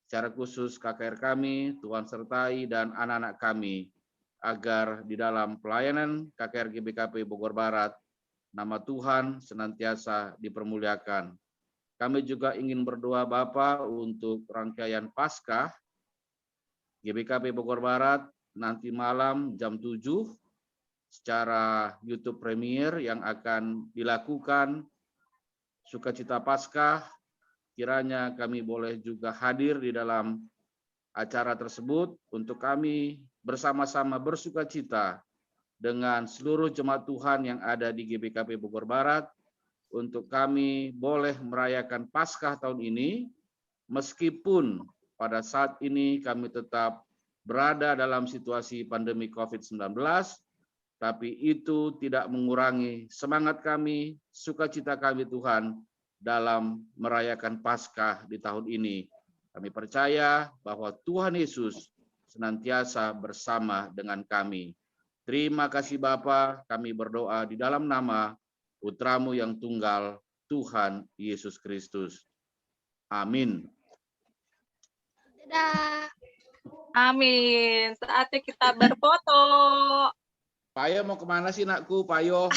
S7: secara khusus KKR kami Tuhan sertai, dan anak-anak kami, agar di dalam pelayanan KKR GBKP Bogor Barat nama Tuhan senantiasa dipermuliakan. Kami juga ingin berdoa Bapa untuk rangkaian Paskah GBKP Bogor Barat nanti malam jam 7 secara YouTube Premier yang akan dilakukan sukacita Paskah. Kiranya kami boleh juga hadir di dalam acara tersebut untuk kami bersama-sama bersukacita dengan seluruh jemaat Tuhan yang ada di GBKP Bogor Barat, untuk kami boleh merayakan Paskah tahun ini, meskipun pada saat ini kami tetap berada dalam situasi pandemi COVID-19, tapi itu tidak mengurangi semangat kami, sukacita kami Tuhan dalam merayakan Paskah di tahun ini. Kami percaya bahwa Tuhan Yesus senantiasa bersama dengan kami. Terima kasih Bapa, kami berdoa di dalam nama Putramu yang tunggal, Tuhan Yesus Kristus. Amin.
S12: Dadah.
S11: Amin. Saatnya kita berfoto.
S7: Payo mau kemana sih nakku, Payo?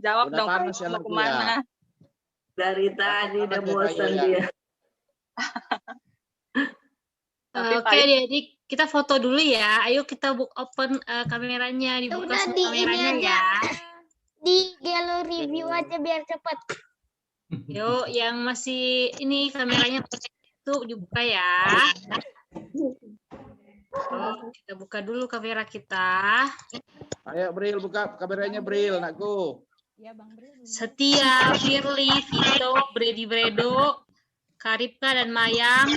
S11: Jawab
S7: Udah
S11: dong,
S7: panas ya,
S11: mau
S7: nakku,
S11: kemana?
S7: ya?
S8: Dari tadi udah
S7: Panas ya,
S8: bosan
S7: Payo, ya?
S8: dia.
S18: Oke, jadi kita foto dulu ya. Ayo kita open kameranya, dibuka
S12: Udah
S18: semua
S12: di ini
S18: kameranya
S12: aja.
S18: ya.
S12: Di gallery view aja biar cepet.
S18: Yuk, yang masih ini kameranya itu dibuka ya. Oh, kita buka dulu kamera kita.
S7: Ayo Bril, buka kameranya Bril, nakku.
S18: Setia, Firly, Vito, Brady Bredo, Karipka dan Mayang,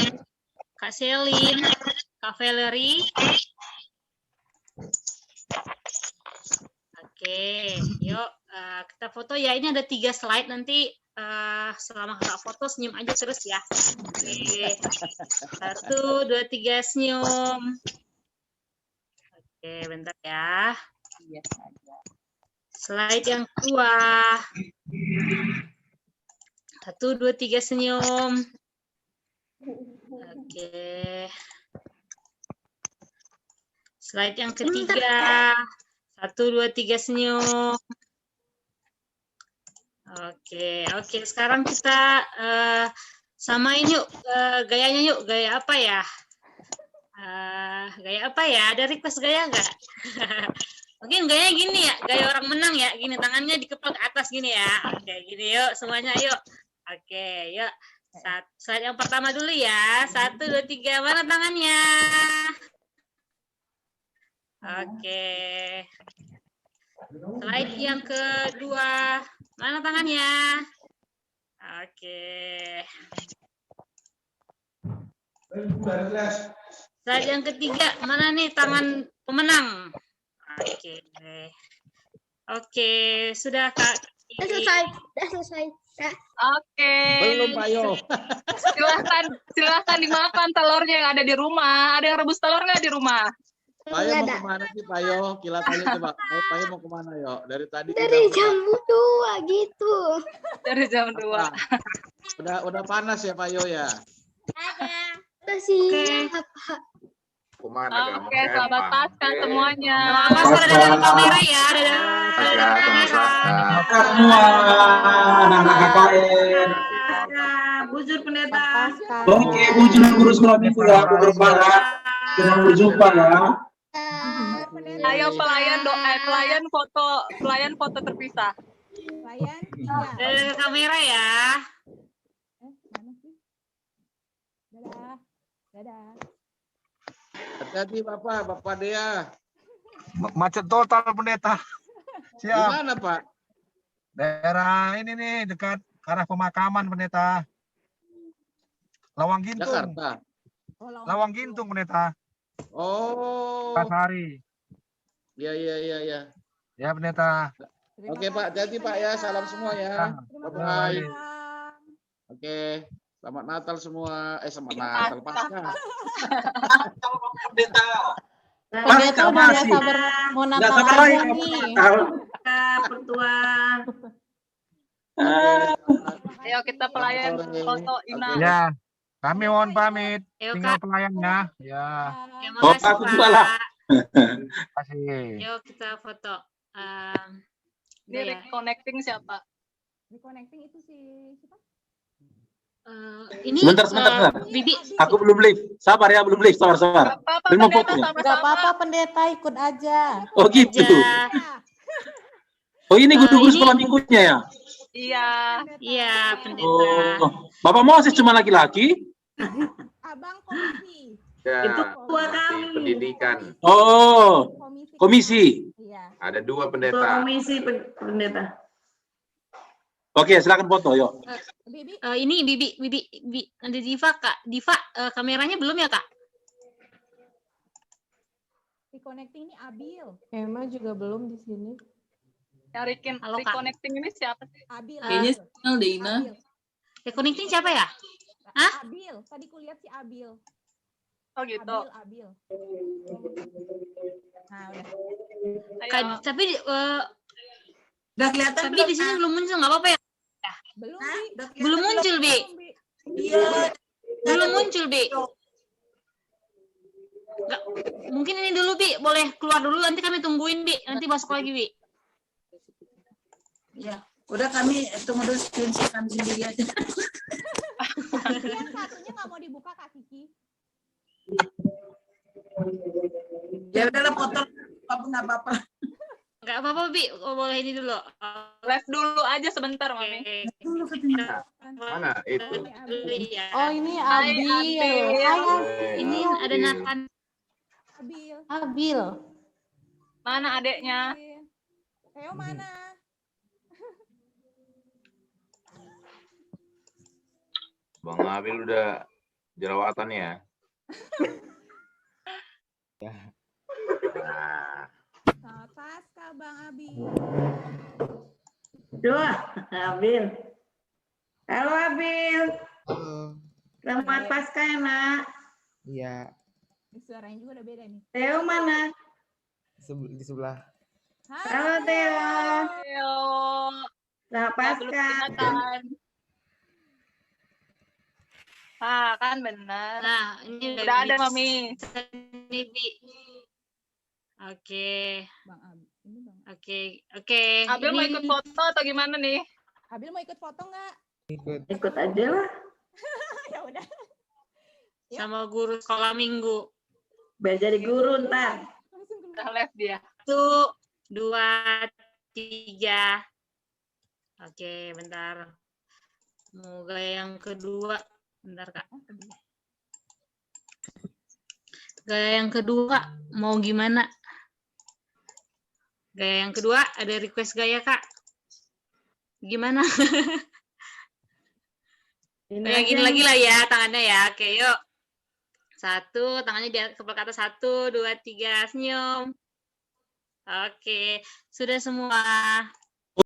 S18: Kak Selin, Kak Valerie. Oke, yuk kita foto ya. Ini ada 3 slide nanti. Selama kakak foto senyum aja terus ya. Oke, 1, 2, 3 senyum. Oke, bentar ya. Slide yang kedua. 1, 2, 3 senyum. Oke. Slide yang ketiga. 1, 2, 3 senyum. Oke. Sekarang kita samain yuk gayanya yuk. Gaya apa ya? Gaya apa ya? Ada request gaya nggak? Mungkin gayanya gini ya, gaya orang menang ya. Gini, tangannya dikepal ke atas gini ya. Oke, gini yuk semuanya yuk. Oke, yuk. Slide yang pertama dulu ya. 1, 2, 3. Mana tangannya? Oke. Slide yang kedua. Mana tangannya? Oke. Slide yang ketiga. Mana nih tangan pemenang? Oke. Sudah Kak.
S12: Udah selesai.
S11: Oke.
S7: Belum, Payo.
S11: Silahkan dimakan telurnya yang ada di rumah. Ada yang rebus telur nggak di rumah?
S7: Payo mau kemana sih Payo? Kilatannya coba. Payo mau kemana yuk? Dari tadi.
S12: Dari jam 2 gitu.
S11: Dari jam 2.
S7: Udah panas ya Payo ya?
S12: Udah siap.
S11: Oke, selamat Paskah semuanya.
S18: Paskah dalam kamera ya.
S15: Paskah semua anak-anak KKR.
S8: Bujur pendeta.
S15: Oke, bujur guru sekolah minggu ya, Bogor Barat. Jangan berjumpa ya.
S11: Ayo pelayan foto terpisah.
S18: Dari kamera ya.
S1: Dadah.
S7: Hati-hati Bapak Dea.
S4: Macet total pendeta.
S7: Di
S4: Siap.
S7: mana Pak?
S4: Daerah ini nih dekat arah pemakaman pendeta. Lawang Gintung.
S7: Jakarta.
S4: Lawang Gintung pendeta.
S7: Oh.
S4: Pasari.
S7: Iya.
S4: Ya pendeta.
S7: Oke Pak, hati-hati Pak ya. Salam semua ya. Bye-bye. Oke. Selamat Natal semua. Selamat Natal Paskah.
S8: Pendeta udah nggak sabar mau Natal aja nih. Pertuan.
S11: Ayo kita pelayan foto Ina.
S4: Ya. Kami mohon pamit.
S18: Ayo,
S4: Tinggal
S18: Kak.
S4: pelayannya. Ya.
S18: Ya, makasih,
S15: aku juga lah.
S4: Terima kasih.
S18: Yuk kita foto.
S11: Ini reconnecting siapa?
S1: Reconnecting itu si siapa?
S18: Ini
S15: Sebentar.
S18: Bibi.
S15: Aku belum live. Sabar ya, belum live. Sabar. Terima fotonya.
S8: Gak apa-apa pendeta, ikut aja.
S15: Oh gitu. Oh ini guru-guru sekolah minggunya ya?
S18: Iya, pendeta.
S15: Oh, Bapak Moses cuma laki-laki?
S3: Abang komisi.
S6: Ya,
S3: Ketua kami.
S6: pendidikan.
S15: Oh, komisi.
S3: Iya.
S6: Ada 2 pendeta.
S3: Komisi pendeta.
S15: Oke, silakan foto, yuk.
S18: Ini Bibi, ada Diva, Kak. Diva, kameranya belum ya, Kak?
S3: Reconnecting ini Abil.
S8: Emma juga belum di sini.
S11: Yang reconnecting ini siapa sih?
S3: Abil.
S18: Kayaknya
S3: sinyal deh, Ina.
S18: Reconnecting siapa ya? Hah?
S3: Abil. Tadi kulihat si Abil.
S11: Oh gitu.
S3: Abil. Nah, udah.
S18: Tapi
S3: Udah kelihatan
S18: tapi di sini belum muncul, nggak apa-apa ya?
S3: Belum,
S18: Belum muncul, Bi.
S3: Iya.
S18: Belum muncul, Bi. Nggak, mungkin ini dulu, Bi. Boleh keluar dulu, nanti kami tungguin, Bi. Nanti masuk lagi, Bi.
S3: Ya, udah kami tunggu dulu screenshot kami sendiri aja. Yang satunya nggak mau dibuka Kak Kiki. Ya udahlah foto apa nggak apa-apa.
S18: Nggak apa-apa, Bi. Oh, boleh ini dulu.
S11: Live dulu aja sebentar, Mami.
S6: Mana itu?
S18: Iya.
S8: Oh ini
S11: Hai,
S8: Abil.
S11: Abil.
S8: Hai,
S18: Ini ada Nathan.
S8: Abil.
S11: Mana adeknya?
S3: Theo mana?
S6: Bang Abil udah jerawatan ya?
S3: Selamat Pasca Bang Abil.
S10: Dua, Abil. Halo Abil. Selamat Pasca ya nak.
S13: Iya,
S3: Suaranya juga udah beda nih.
S10: Theo mana?
S13: di sebelah.
S10: Halo Theo. Selamat Pasca.
S11: Ah, kan benar.
S18: Nah, ini
S11: udah ada, Mami.
S18: Ini, Bi. Oke.
S3: Bang Abil. Ini Bang.
S18: Oke.
S11: Abil mau ikut foto atau gimana nih?
S3: Abil mau ikut foto nggak?
S10: Ikut aja lah.
S3: Ya udah.
S18: Sama guru sekolah minggu.
S10: Biar jadi guru ntar.
S11: Udah live dia.
S18: 1, 2, 3. Oke, bentar. Mau gaya yang kedua. Bentar, Kak. Gaya yang kedua mau gimana? Gaya yang kedua ada request gaya, Kak. Gimana? Kayak gini lagi lah ya tangannya ya. Oke, yuk. 1, tangannya di kepala kata 1, 2, 3, senyum. Oke, sudah semua.